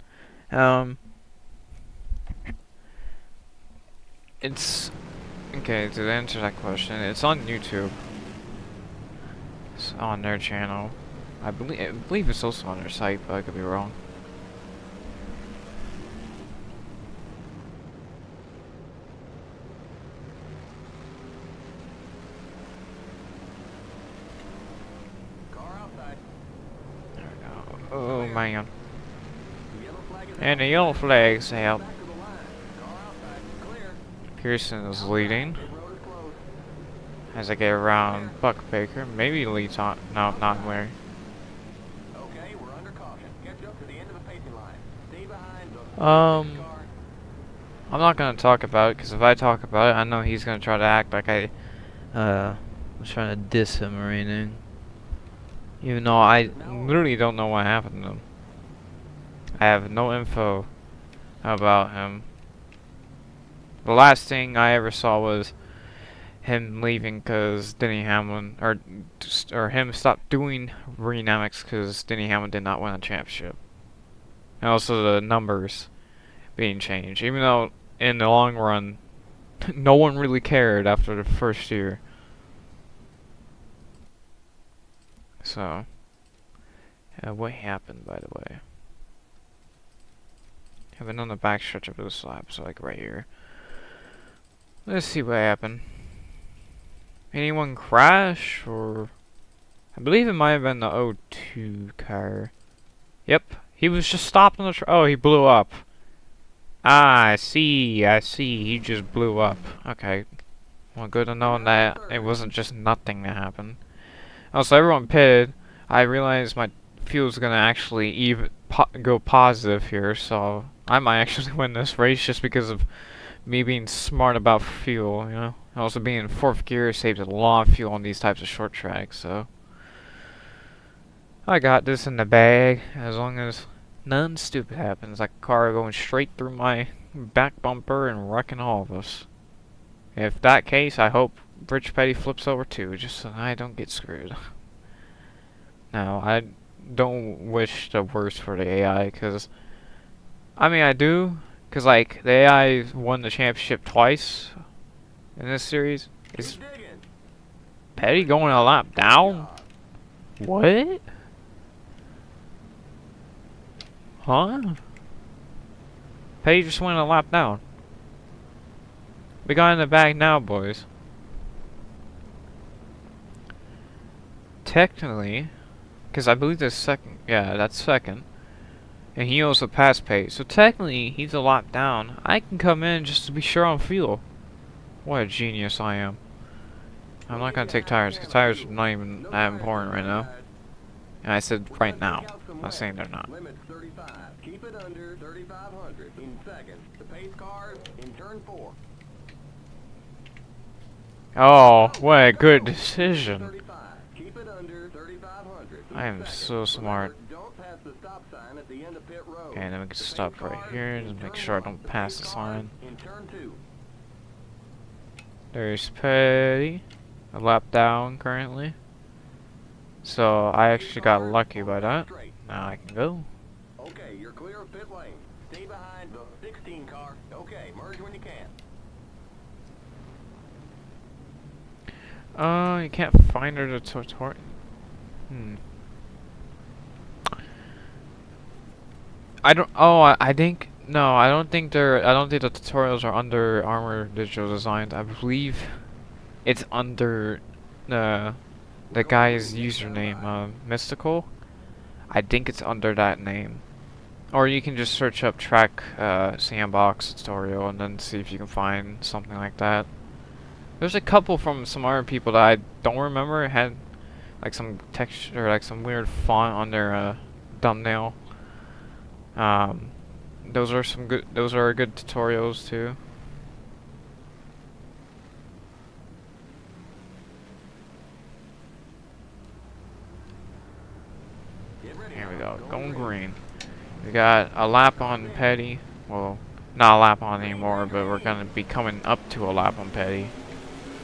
S1: It's okay to answer that question. It's on YouTube. It's on their channel. I believe it's also on their site, but I could be wrong. There we go. Oh man. And the yellow flag's out. Pearson is leading. As I get around Buck Baker, maybe leads on. No, not where.
S2: Okay, we're under caution. Catch up to the end of the pacing line. Stay behind the
S1: I'm not gonna talk about it, because if I talk about it, I know he's gonna try to act like I was trying to diss him or anything. Even though I literally don't know what happened to him. I have no info about him. The last thing I ever saw was him leaving because Denny Hamlin, or him stopped doing Renamics because Denny Hamlin did not win a championship. And also the numbers being changed, even though in the long run, no one really cared after the first year. So, what happened, by the way? I've been on the back stretch of this lap, so like right here. Let's see what happened. Anyone crash, or... I believe it might have been the O2 car. Yep, he was just stopped on the oh, he blew up. Ah, I see, he just blew up. Okay. Well, good to know that it wasn't just nothing that happened. Also, everyone pitted. I realized my fuel's gonna actually even go positive here, so I might actually win this race just because of me being smart about fuel, you know? Also, being in 4th gear saves a lot of fuel on these types of short tracks, so... I got this in the bag, as long as nothing stupid happens, like a car going straight through my back bumper and wrecking all of us. If that case, I hope Rich Petty flips over too, just so I don't get screwed. Now, I don't wish the worst for the AI, because... I mean, I do, because, like, the AI won the championship twice in this series. Is Petty going a lap down? What? Huh? Petty just went a lap down. We got in the bag now, boys. Technically, because I believe that's second. Yeah, that's second. And he also passed Pate. So technically, he's a lap down. I can come in just to be sure on fuel. What a genius I am. I'm not going to take tires, because tires are not even that important right now. And I said right now. I'm not saying they're not.
S2: Limit 35. Keep it under 3,500 in second. The pace car in turn 4.
S1: Oh, what a good decision.
S2: 35. Keep it under 3,500.
S1: I am so smart.
S2: Don't pass the stop sign at the end of pit road.
S1: Okay, then we can stop right here and make sure I don't pass the sign.
S2: In turn 2.
S1: There's Petty. A lap down currently. So I actually got lucky by that. Now I can go.
S2: Okay, you're clear of pit lane. Stay behind the 16 car. Okay, merge when you can.
S1: You can't find her the tutorial. I don't. Oh, I think no. I don't think they're. I don't think the tutorials are under Armor Digital Designs. I believe it's under the guy's username, Mystical. I think it's under that name. Or you can just search up track sandbox tutorial and then see if you can find something like that. There's a couple from some other people that I don't remember had like some text or like some weird font on their thumbnail. Those are some good. Those are good tutorials too. Here we go. Going green. We got a lap on Petty. Well, not a lap on anymore, but we're gonna be coming up to a lap on Petty.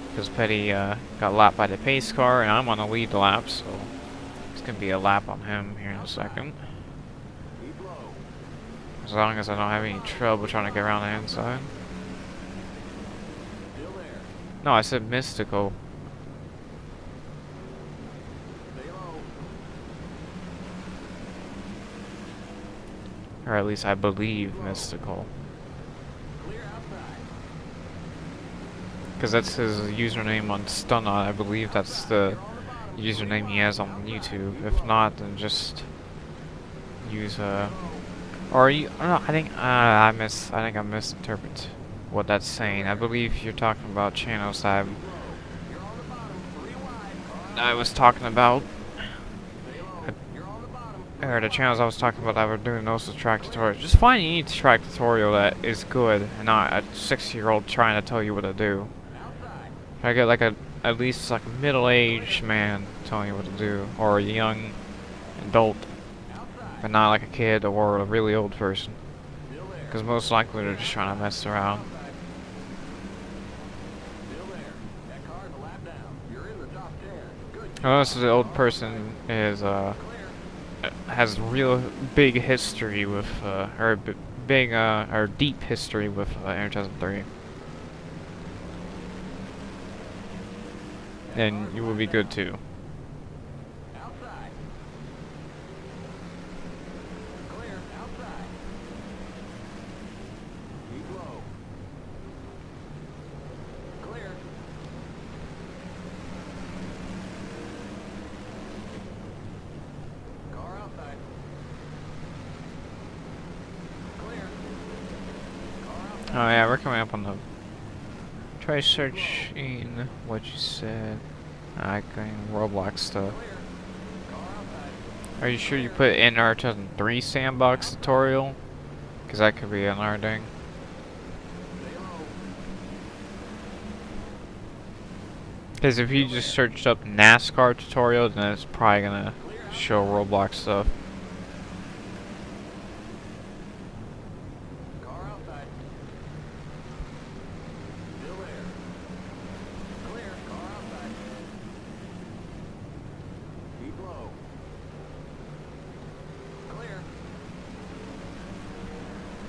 S1: Because Petty got lapped by the pace car, and I'm on the lead lap, so it's gonna be a lap on him here in a second. As long as I don't have any trouble trying to get around the inside. No, I said Mystical. Or at least I believe Mystical. Because that's his username on Stunna. I believe that's the username he has on YouTube. If not, then just use Or you? No, I think I misinterpret what that's saying. I believe you're talking about channels that I was talking about. Or the channels I was talking about that were doing those track tutorials. Just find any track tutorial that is good and not a 6-year-old trying to tell you what to do. I get like at least like a middle-aged man telling you what to do, or a young adult, but not like a kid or a really old person. Because most likely they're just trying to mess around. Unless the old person is has real big history with or big or deep history with NR2003, then you will be good too. Oh yeah, we're coming up on the... Try searching what you said. I can Roblox stuff. Are you sure you put NR2003 sandbox tutorial? Because that could be another thing. Because if you just searched up NASCAR tutorial, then it's probably gonna show Roblox stuff.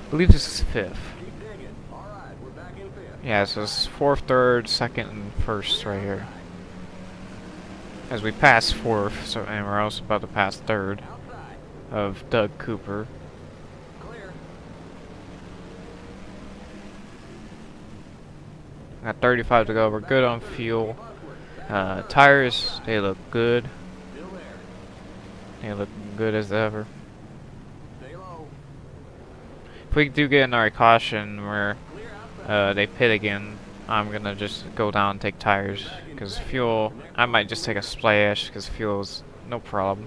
S1: I believe this is 5th. Yeah, so it's 4th, 3rd, 2nd, and 1st right here. As we pass 4th, so and we're also about to pass 3rd of Doug Cooper. Got 35 to go. We're good on fuel. Tires, they look good. They look good as ever. If we do get another caution where they pit again, I'm gonna just go down and take tires. Because fuel, I might just take a splash because fuel is no problem.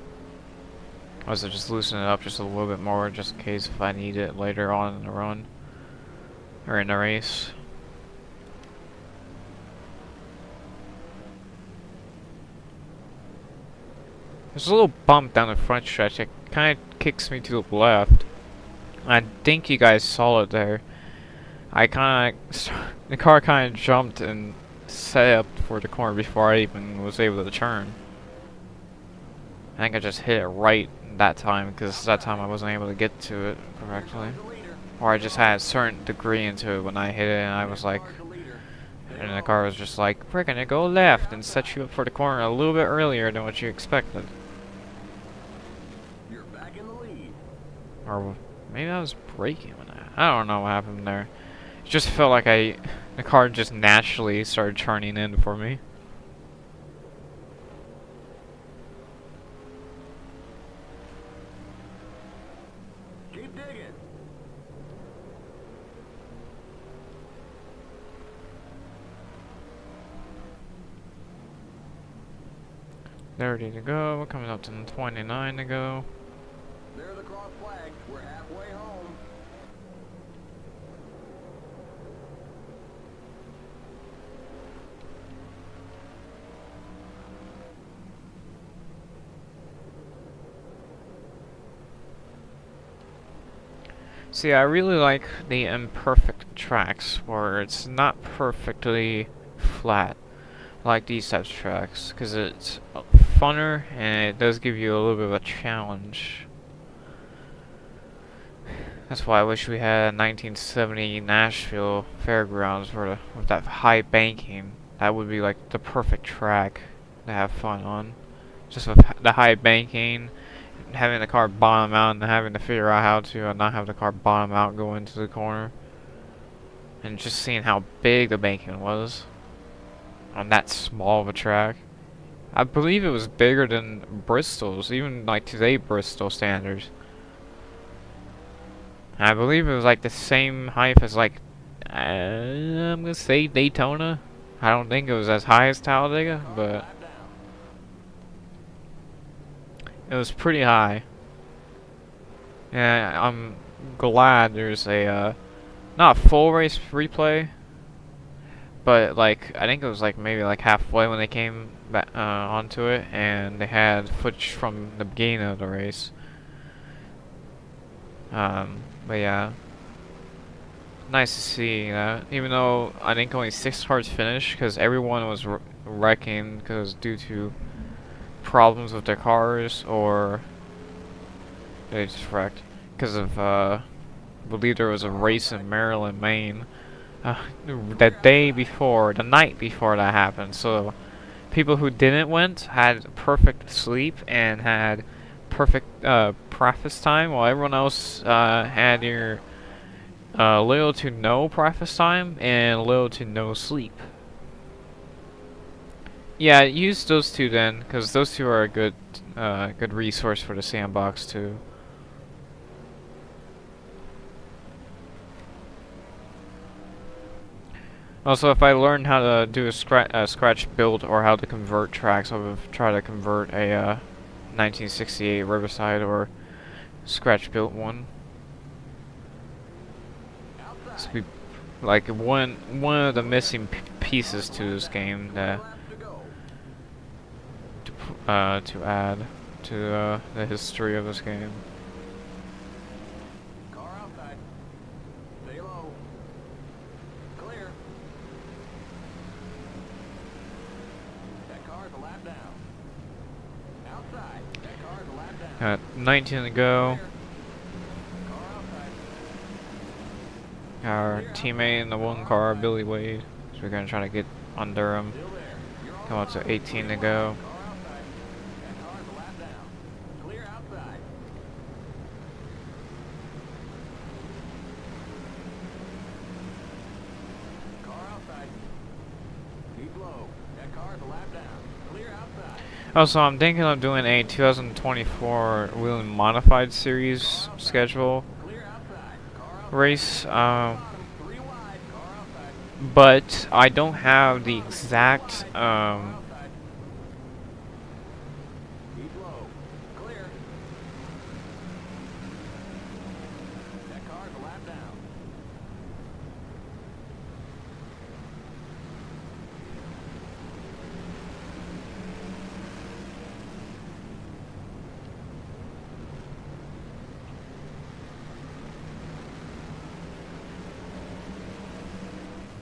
S1: I was just loosen it up just a little bit more just in case if I need it later on in the run. Or in the race. There's a little bump down the front stretch that kind of kicks me to the left. I think you guys saw it there. The car kind of jumped and set up for the corner before I even was able to turn. I think I just hit it right that time because that time I wasn't able to get to it correctly. Or I just had a certain degree into it when I hit it and I was like... And the car was just like, we're gonna go left and set you up for the corner a little bit earlier than what you expected. Or maybe I was braking when I don't know what happened there. It just felt like the car just naturally started turning in for me.
S2: Keep digging.
S1: 30 to go. We're coming up to 29 to go.
S2: There's the cross flag. We're halfway home.
S1: See, I really like the imperfect tracks where it's not perfectly flat. I like these types of tracks because it's funner and it does give you a little bit of a challenge. That's why I wish we had a 1970 Nashville Fairgrounds with that high banking. That would be like the perfect track to have fun on. Just with the high banking, having the car bottom out and having to figure out how to not have the car bottom out go into the corner. And just seeing how big the banking was on that small of a track. I believe it was bigger than Bristol's, even like today Bristol standards. I believe it was like the same height as like I'm gonna say Daytona. I don't think it was as high as Talladega, but it was pretty high. Yeah, I'm glad there's a not a full race replay, but like I think it was like maybe like halfway when they came back onto it, and they had footage from the beginning of the race. But yeah, nice to see that. Even though I think only 6 cars finished, because everyone was wrecking because due to problems with their cars, or they just wrecked because of I believe there was a race in Maryland, Maine, the day before, the night before that happened. So people who didn't went had perfect sleep and had perfect practice time, while everyone else had your little to no practice time and little to no sleep. Yeah, use those two then, because those two are a good resource for the sandbox too. Also, if I learned how to do a scratch build or how to convert tracks, I would try to convert a 1968 Riverside or scratch built one. This would be like one of the missing pieces to this game that to add to the history of this game.
S2: Car outside. Stay low. Clear. That car's a lap down. Outside. That car's a lap down.
S1: 19 to go.
S2: Car outside.
S1: Our teammate in the one car, Billy Wade. So we're gonna try to get under him.
S2: Still there. You're
S1: Come up to 18 to go.
S2: car outside. That car's a lap down. Clear outside. Car outside. Keep low. That car's a lap down. Clear outside.
S1: Also, I'm thinking of doing a 2024 Wheeling Modified Series schedule
S2: Clear outside. Car outside.
S1: race.
S2: Bottom. 3 wide. Car outside.
S1: But I don't have the exact
S2: Outside. Keep low. Clear. That car's a lap down.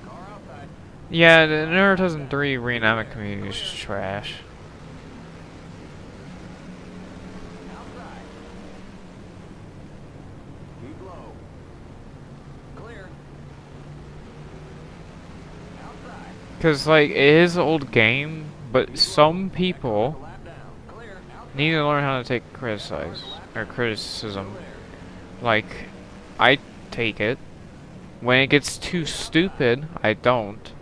S2: Car outside.
S1: yeah, the NR2003 reenactment community is just trash.
S2: Outside. Keep low. Clear. Outside.
S1: Cause like it is an old game, but some people
S2: Lap down. Clear. Outside.
S1: need to learn how to take criticism. Like I take it. When it gets too stupid, I don't.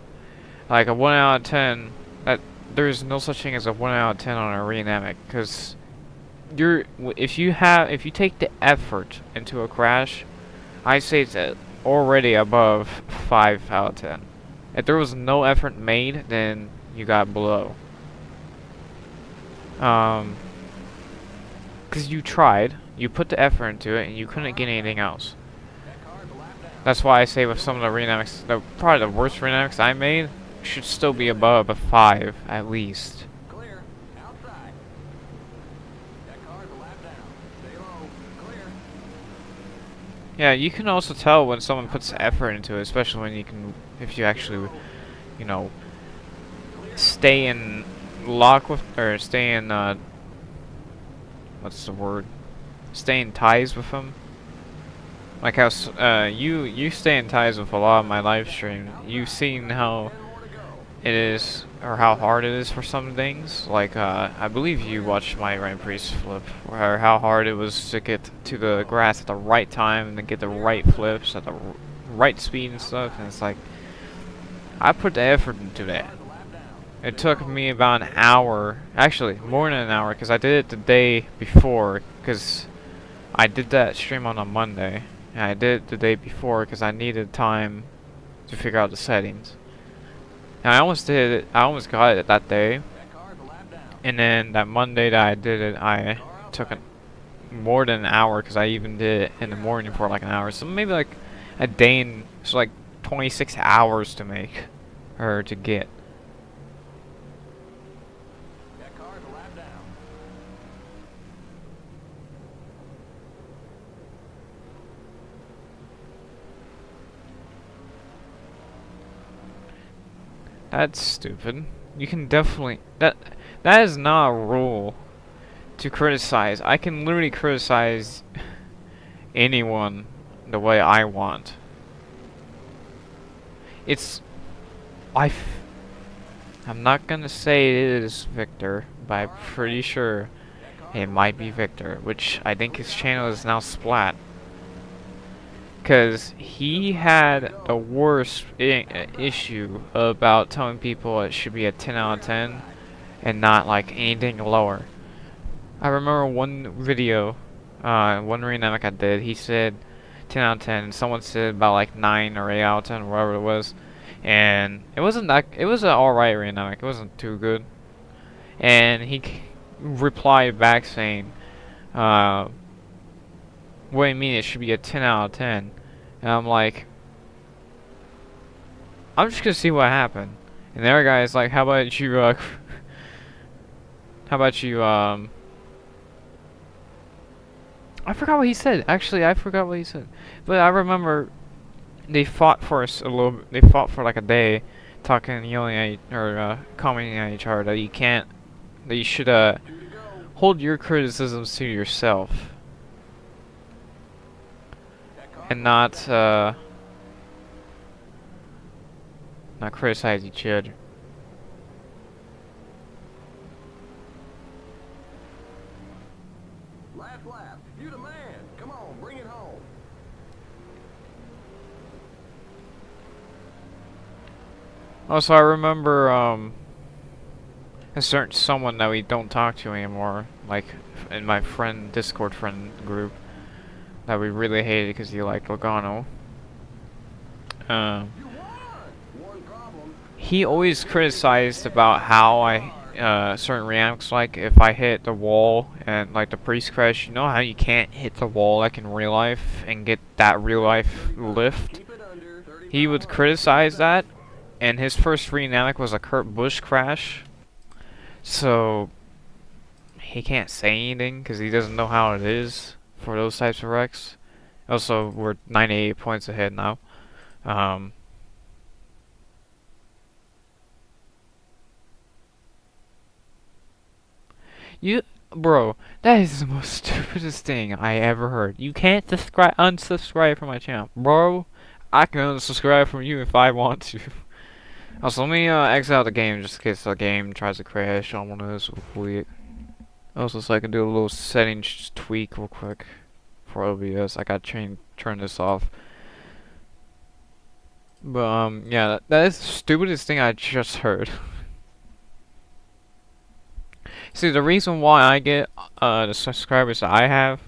S1: Like a 1 out of 10, that there's no such thing as a 1 out of 10 on a reenactment, because if you take the effort into a crash, I say it's already above 5 out of 10. If there was no effort made, then you got below. Because you tried, you put the effort into it, and you couldn't get anything else. That's why I say with some of the reenactments, probably the worst reenactments I made should still be above a 5 at least.
S2: Clear. Outside. That car's a lap down. Stay low. Clear.
S1: Yeah, you can also tell when someone puts effort into it, especially when if you actually, you know, stay in lock with, or stay in, what's the word? Stay in ties with them. Like how you stay in ties with a lot of my live stream. You've seen how it is, or how hard it is for some things. Like I believe you watched my Grand Prix flip, or how hard it was to get to the grass at the right time and to get the right flips at the right speed and stuff. And it's like I put the effort into that. It took me about an hour, actually more than an hour, because I did it the day before, because I did that stream on a Monday. And I did it the day before because I needed time to figure out the settings. And I almost did it. I almost got it that day.
S2: That car's a lap down.
S1: And then that Monday that I did it, I took more than an hour because I even did it in the morning for like an hour. So maybe like a day and it's like 26 hours to make or to get.
S2: That car's a lap down.
S1: That's stupid. You can definitely that is not a rule to criticize. I can literally criticize anyone the way I want. It's I'm not gonna say it is Victor, but I'm pretty sure it might be Victor, which I think his channel is now Splat. Because he had the worst issue about telling people it should be a 10 out of 10 and not like anything lower. I remember one video, one renamic I did, he said 10 out of 10 and someone said about like 9 or 8 out of 10 or whatever it was. And it wasn't that, it was an alright renamic, it wasn't too good. And he replied back saying, what do you mean it should be a 10 out of 10? And I'm like, I'm just gonna see what happened. And the other guy is like, how about you, how about you, I forgot what he said. Actually, I forgot what he said. But I remember they fought for us a little, they fought for like a day, talking and yelling at, or commenting at each other that you can't, that you should, hold your criticisms to yourself. And not criticize each other.
S2: Last lap. You the man. Come on, bring it home.
S1: Also, I remember a certain someone that we don't talk to anymore, like in my Discord friend group, that we really hated because he liked Logano. He always criticized about how I certain reacts, like if I hit the wall and like the priest crash. You know how you can't hit the wall like in real life and get that real life lift? He would criticize that, and his first renamic was a Kurt Busch crash. So he can't say anything because he doesn't know how it is for those types of wrecks. Also, we're 98 points ahead now. Bro, that is the most stupidest thing I ever heard. You can't unsubscribe from my channel. Bro, I can unsubscribe from you if I want to. Also, let me exit out the game just in case the game tries to crash on one of those. Also, so I can do a little settings tweak real quick for OBS. I gotta turn this off. But, yeah, that is the stupidest thing I just heard. See, the reason why I get the subscribers that I have,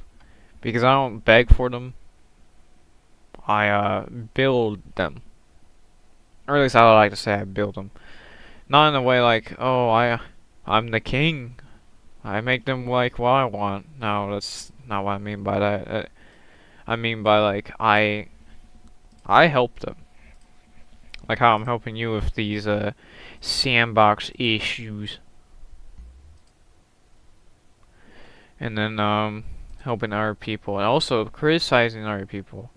S1: because I don't beg for them, I build them. Or at least I like to say I build them. Not in a way like, oh, I'm the king. I make them like what I want. No, that's not what I mean by that. I mean by like, I help them. Like how I'm helping you with these sandbox issues. And then helping other people, and also criticizing other people,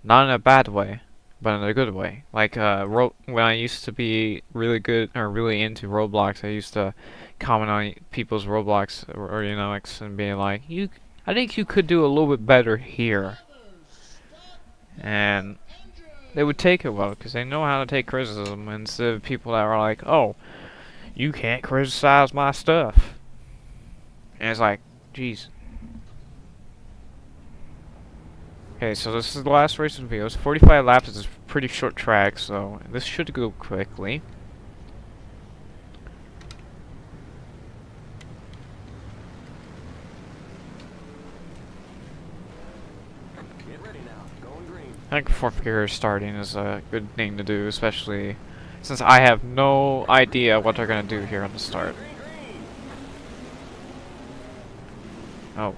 S1: not in a bad way, but in a good way. Like when I used to be really good or really into Roblox, I used to comment on people's Roblox or and being like, I think you could do a little bit better here, and they would take it well because they know how to take criticism instead of people that are like, oh, you can't criticize my stuff, and it's like, jeez. Okay, so this is the last race of the video. It's 45 laps. It's a pretty short track, so this should go quickly.
S2: Get ready now.
S1: I think fourth gear starting is a good thing to do, especially since I have no idea what they're gonna do here on the start. Oh,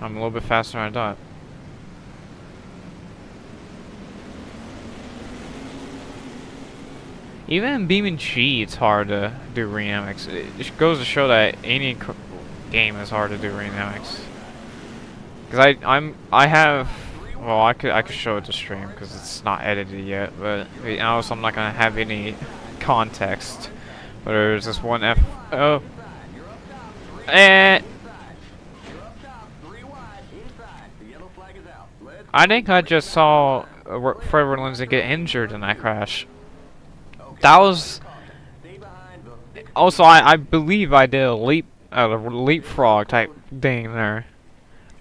S1: I'm a little bit faster than I thought. Even in Beam and G, it's hard to do dynamics. It just goes to show that any game is hard to do dynamics. Cause I have, well, I could show it to stream because it's not edited yet, but also I'm not gonna have any context. But there's this one I think I just saw Fred Lindsay get injured in that crash. That was also I believe I did a leapfrog type thing there.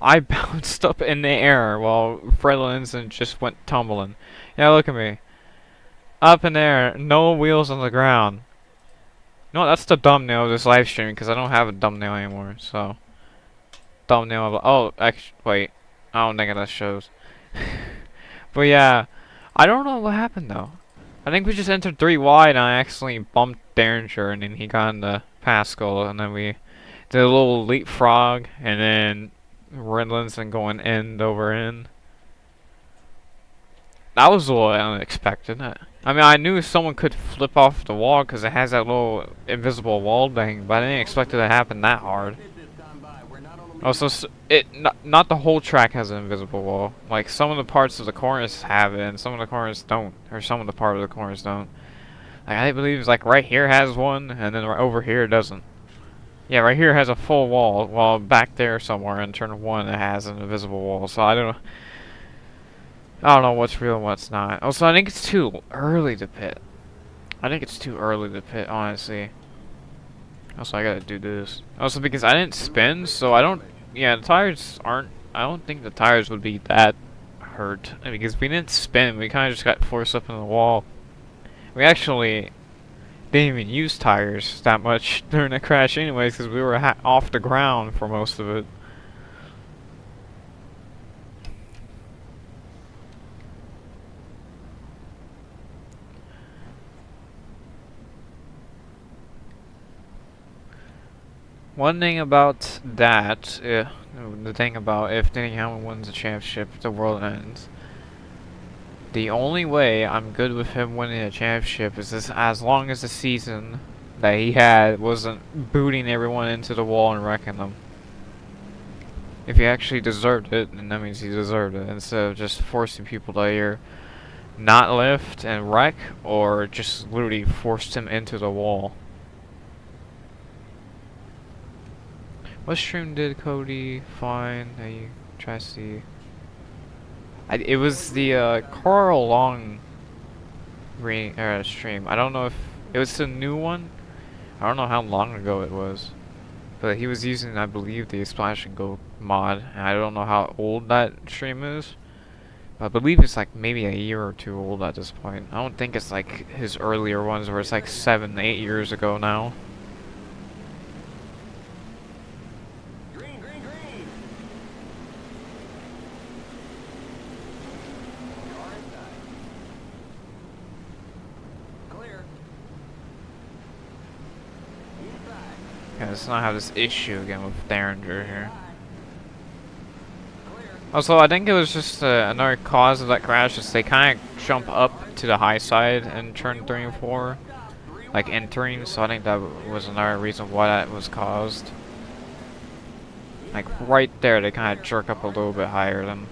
S1: I bounced up in the air while Fred Lindsay just went tumbling. Yeah, look at me. Up in the air, no wheels on the ground. No, that's the thumbnail of this live stream because I don't have a thumbnail anymore. So thumbnail of actually wait, I don't think that shows. But yeah, I don't know what happened though. I think we just entered 3 wide and I accidentally bumped Derringer and then he got into Pascal and then we did a little leapfrog and then Redlands and going end over end. That was a little unexpected. I mean, I knew someone could flip off the wall because it has that little invisible wall thing, but I didn't expect it to happen that hard. Also, not the whole track has an invisible wall. Like, some of the parts of the corners have it, and some of the corners don't. Or some of the part of the corners don't. Like, I believe it's like right here has one, and then right over here doesn't. Yeah, right here has a full wall, while back there somewhere in turn 1 it has an invisible wall. So I don't know what's real and what's not. Also, I think it's too early to pit. Honestly. Also, I gotta do this. Also, because I didn't spin, so I don't. Yeah, the tires aren't. I don't think the tires would be that hurt because we didn't spin. We kind of just got forced up in the wall. We actually didn't even use tires that much during the crash, anyways, because we were off the ground for most of it. One thing about that, the thing about if Denny Hamlin wins the championship, the world ends. The only way I'm good with him winning a championship is as long as the season that he had wasn't booting everyone into the wall and wrecking them. If he actually deserved it, then that means he deserved it, instead of just forcing people to either not lift and wreck, or just literally forced him into the wall. What stream did Cody find that you try to see? It was the Carl Long stream. I don't know if it was the new one. I don't know how long ago it was, but he was using, I believe, the Splash and Go mod. And I don't know how old that stream is, but I believe it's like maybe a year or 2 old at this point. I don't think it's like his earlier ones where it's like 7, 8 years ago now. Okay, let's not have this issue again with Derringer here. Also, I think it was just another cause of that crash is they kind of jump up to the high side in turn 3 and 4, like entering, so I think that was another reason why that was caused. Like right there, they kind of jerk up a little bit higher than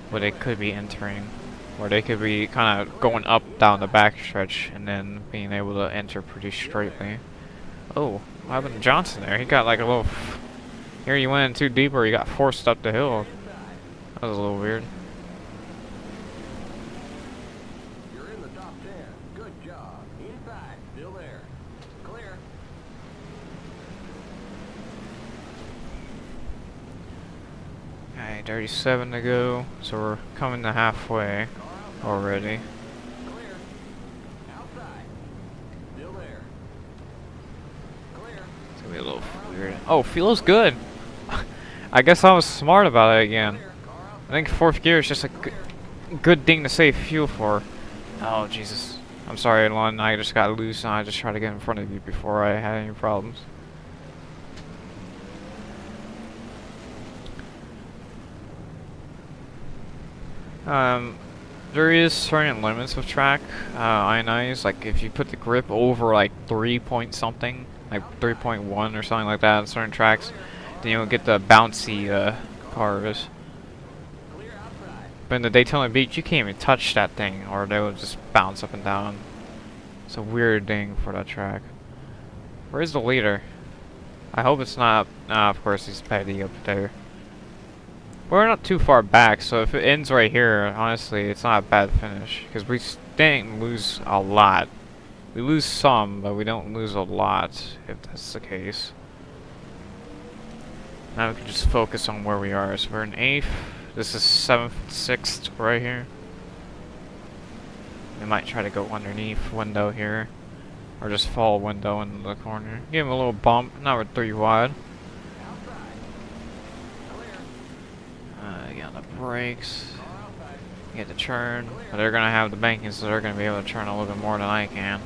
S1: what they could be entering, where they could be kind of going up down the backstretch and then being able to enter pretty straightly. Oh, what happened to Johnson there? He got like a little... Here you went in too deep or he got forced up the hill. That was a little weird.
S2: You're in the top 10. Good job. Inside. Still there. Clear.
S1: Alright, 37 to go. So we're coming to halfway already.
S2: Clear. Outside. Still there. Clear.
S1: It's gonna be a little weird. Oh, feels good. I guess I was smart about it again. I think 4th gear is just a good thing to save fuel for. Oh, Jesus. I'm sorry, Lon. I just got loose and I just tried to get in front of you before I had any problems. There is certain limits of track, ionized. Like, if you put the grip over, like, 3 point something, like 3.1 or something like that on certain tracks, then you'll get the bouncy, cars. But in the Daytona Beach, you can't even touch that thing, or they will just bounce up and down. It's a weird thing for that track. Where's the leader? I hope it's not. Of course he's petty up there. We're not too far back, so if it ends right here, honestly, it's not a bad finish. Because we didn't lose a lot. We lose some, but we don't lose a lot, if that's the case. Now we can just focus on where we are. So we're in 8th. This is 7th, 6th right here. We might try to go underneath window here. Or just fall window in the corner. Give him a little bump. Now we're 3 wide. Get on the brakes. Get the churn. But they're going to have the banking, so they're going to be able to churn a little bit more than I can.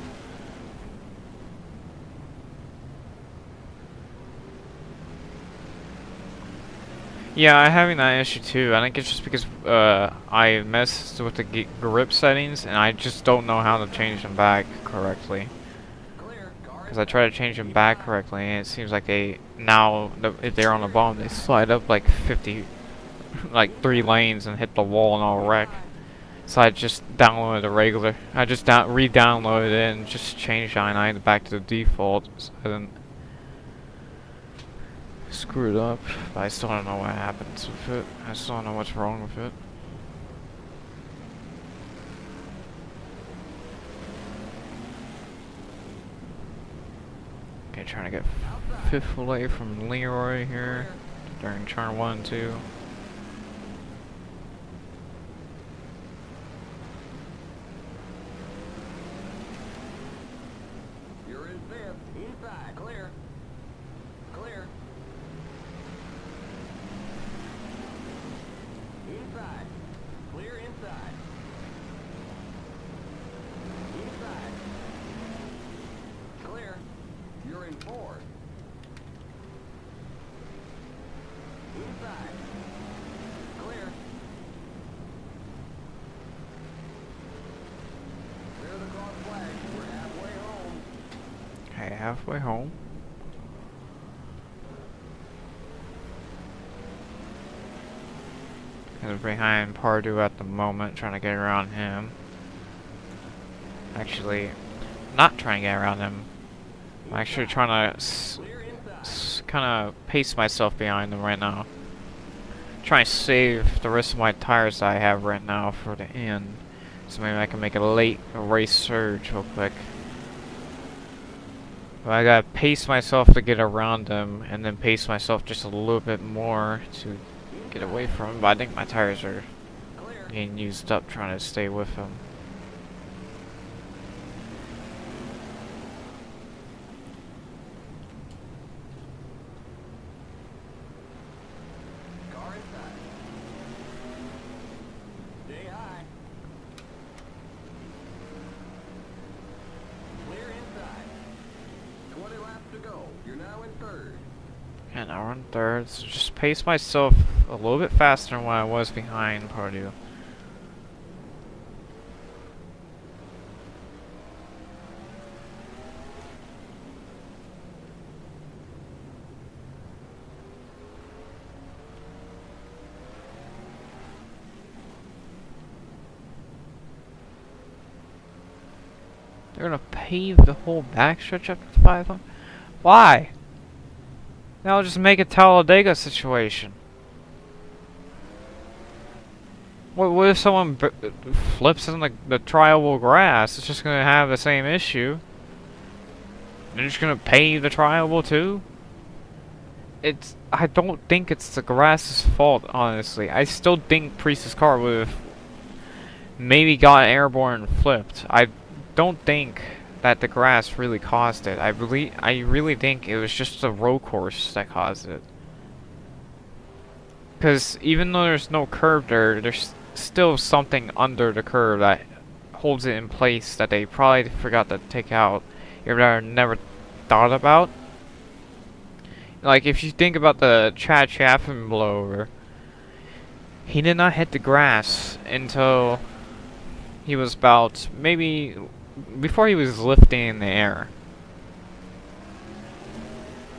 S1: Yeah, I'm having that issue too. I think it's just because I messed with the grip settings and I just don't know how to change them back correctly. Because I try to change them back correctly and it seems like they, now, if they're on the bottom, they slide up like 50, like 3 lanes and hit the wall and all wreck. So I just downloaded a regular, I just re-downloaded it and just changed i9 back to the default. So I didn't screw it up, but I still don't know what happens with it. I still don't know what's wrong with it. Okay, trying to get 5th away from Leroy here during turn 1 and 2.
S2: You're in 5th. Inside. Clear. Clear. Inside. Clear inside. Inside. Clear. You're in 4th. Inside. Clear. Clear the cross flag. We're halfway home.
S1: Okay, halfway home. Kind of behind Pardue at the moment, trying to get around him. Actually, not trying to get around him. I'm actually trying to kind of pace myself behind them right now. Trying to save the rest of my tires that I have right now for the end. So maybe I can make a late race surge real quick. But I gotta pace myself to get around them, and then pace myself just a little bit more to get away from him. But I think my tires are getting used up trying to stay with him.
S2: Car inside. Stay high. Clear inside. 20 laps to go. You're now in 3rd.
S1: And now we're in 3rd, so just pace myself a little bit faster than when I was behind Pardue. They're gonna pave the whole backstretch up to 500? Why? Now just make a Talladega situation. What if someone flips in the triable grass? It's just gonna have the same issue. They're just gonna pave the triable too? I don't think it's the grass's fault, honestly. I still think Priest's car would have maybe got airborne and flipped. I don't think that the grass really caused it. I really think it was just the road course that caused it. Because even though there's no curb there, still something under the curve that holds it in place that they probably forgot to take out, or never thought about. Like, if you think about the Chad Chaffin blowover, he did not hit the grass until he was about, maybe, before he was lifting in the air.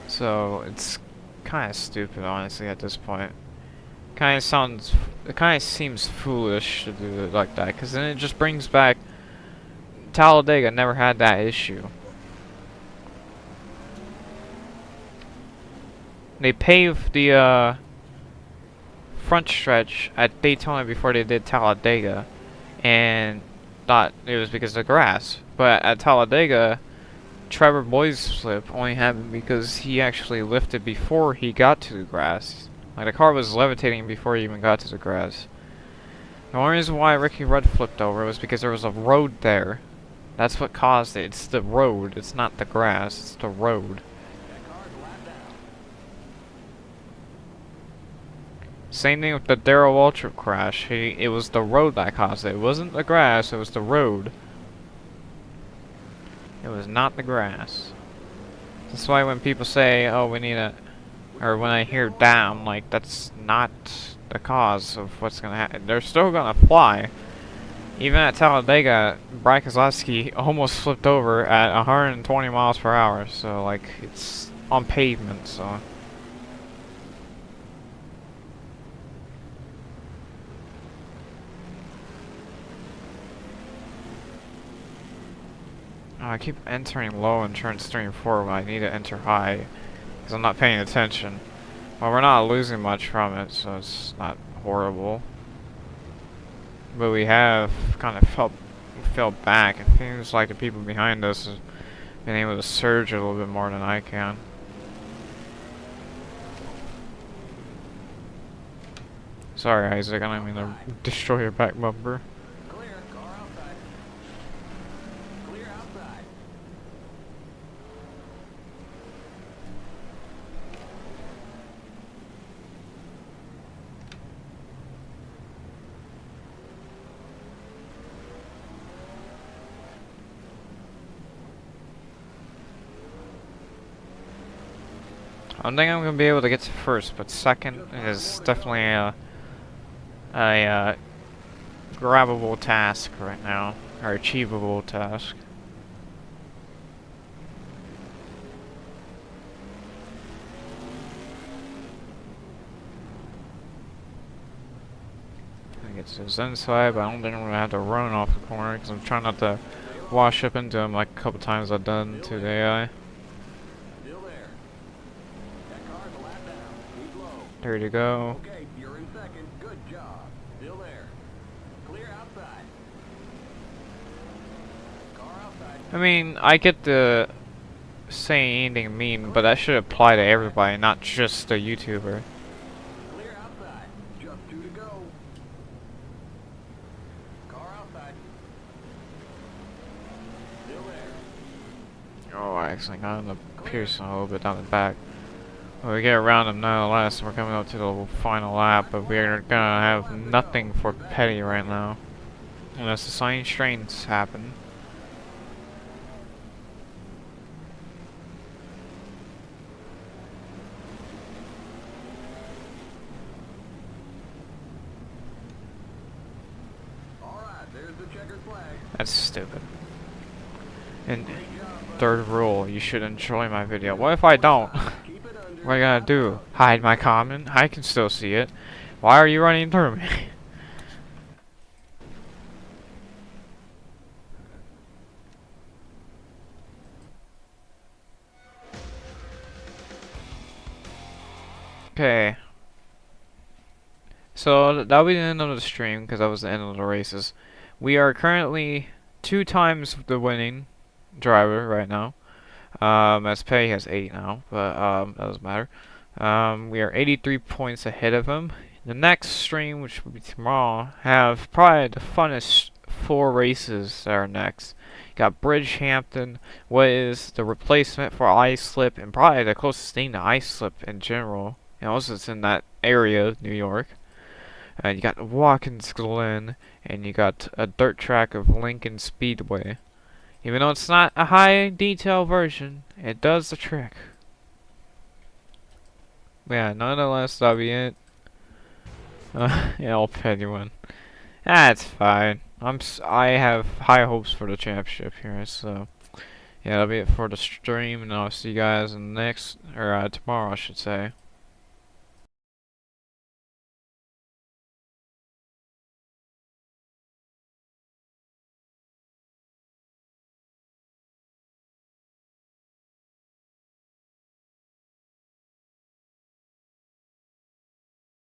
S1: So, it's kind of stupid, honestly, at this point. It kind of seems foolish to do it like that, because then it just brings back, Talladega never had that issue. They paved the front stretch at Daytona before they did Talladega, and thought it was because of the grass. But at Talladega, Trevor Boyd's slip only happened because he actually lifted before he got to the grass. Like, the car was levitating before he even got to the grass. The only reason why Ricky Rudd flipped over was because there was a road there. That's what caused it. It's the road. It's not the grass. It's the road. Same thing with the Darrell Waltrip crash. It was the road that caused it. It wasn't the grass, it was the road. It was not the grass. That's why when people say, oh, we need a... Or when I hear down, like, that's not the cause of what's gonna happen. They're still gonna fly. Even at Talladega, Brad Keselowski almost flipped over at 120 miles per hour. So, like, it's on pavement, so... Oh, I keep entering low in turns 3 and 4 when I need to enter high, because I'm not paying attention. Well, we're not losing much from it, so it's not horrible. But we have kind of fell back. It seems like the people behind us have been able to surge a little bit more than I can. Sorry, Isaac, I don't mean to destroy your back bumper. I don't think I'm gonna be able to get to first, but second is definitely a grabbable task right now, or achievable task. I get to this inside, but I don't think I'm gonna have to run off the corner because I'm trying not to wash up into him like a couple times I've done to the AI. There to go.
S2: Okay, you're in second. Good job. Still there. Clear outside. Car outside.
S1: I mean, I get the say anything mean, but that should apply to everybody, not just a YouTuber.
S2: Clear outside. Just 2 to go. Car outside. Still there.
S1: Oh, I actually got in the Pearson a little bit down the back. Well, we get around him nonetheless. We're coming up to the final lap, but we're gonna have nothing for Petty right now, unless the sign strains happen.
S2: All right, there's the checkered flag.
S1: That's stupid. And third rule, you should enjoy my video. What if I don't? What are you gonna do? Hide my comment? I can still see it. Why are you running through me? Okay. So that'll be the end of the stream because that was the end of the races. We are currently 2 times the winning driver right now. As Petty has 8 now, but that doesn't matter. We are 83 points ahead of him. The next stream, which will be tomorrow, have probably the funnest 4 races that are next. Got Bridgehampton, what is the replacement for ice slip, and probably the closest thing to ice slip in general. And also it's in that area of New York. You got Watkins Glen, and you got a dirt track of Lincoln Speedway. Even though it's not a high detail version, it does the trick. Yeah, nonetheless, that'll be it. Yeah, I'll pay you one. That's fine. I have high hopes for the championship here, so yeah, that'll be it for the stream, and I'll see you guys in the next, or tomorrow, I should say.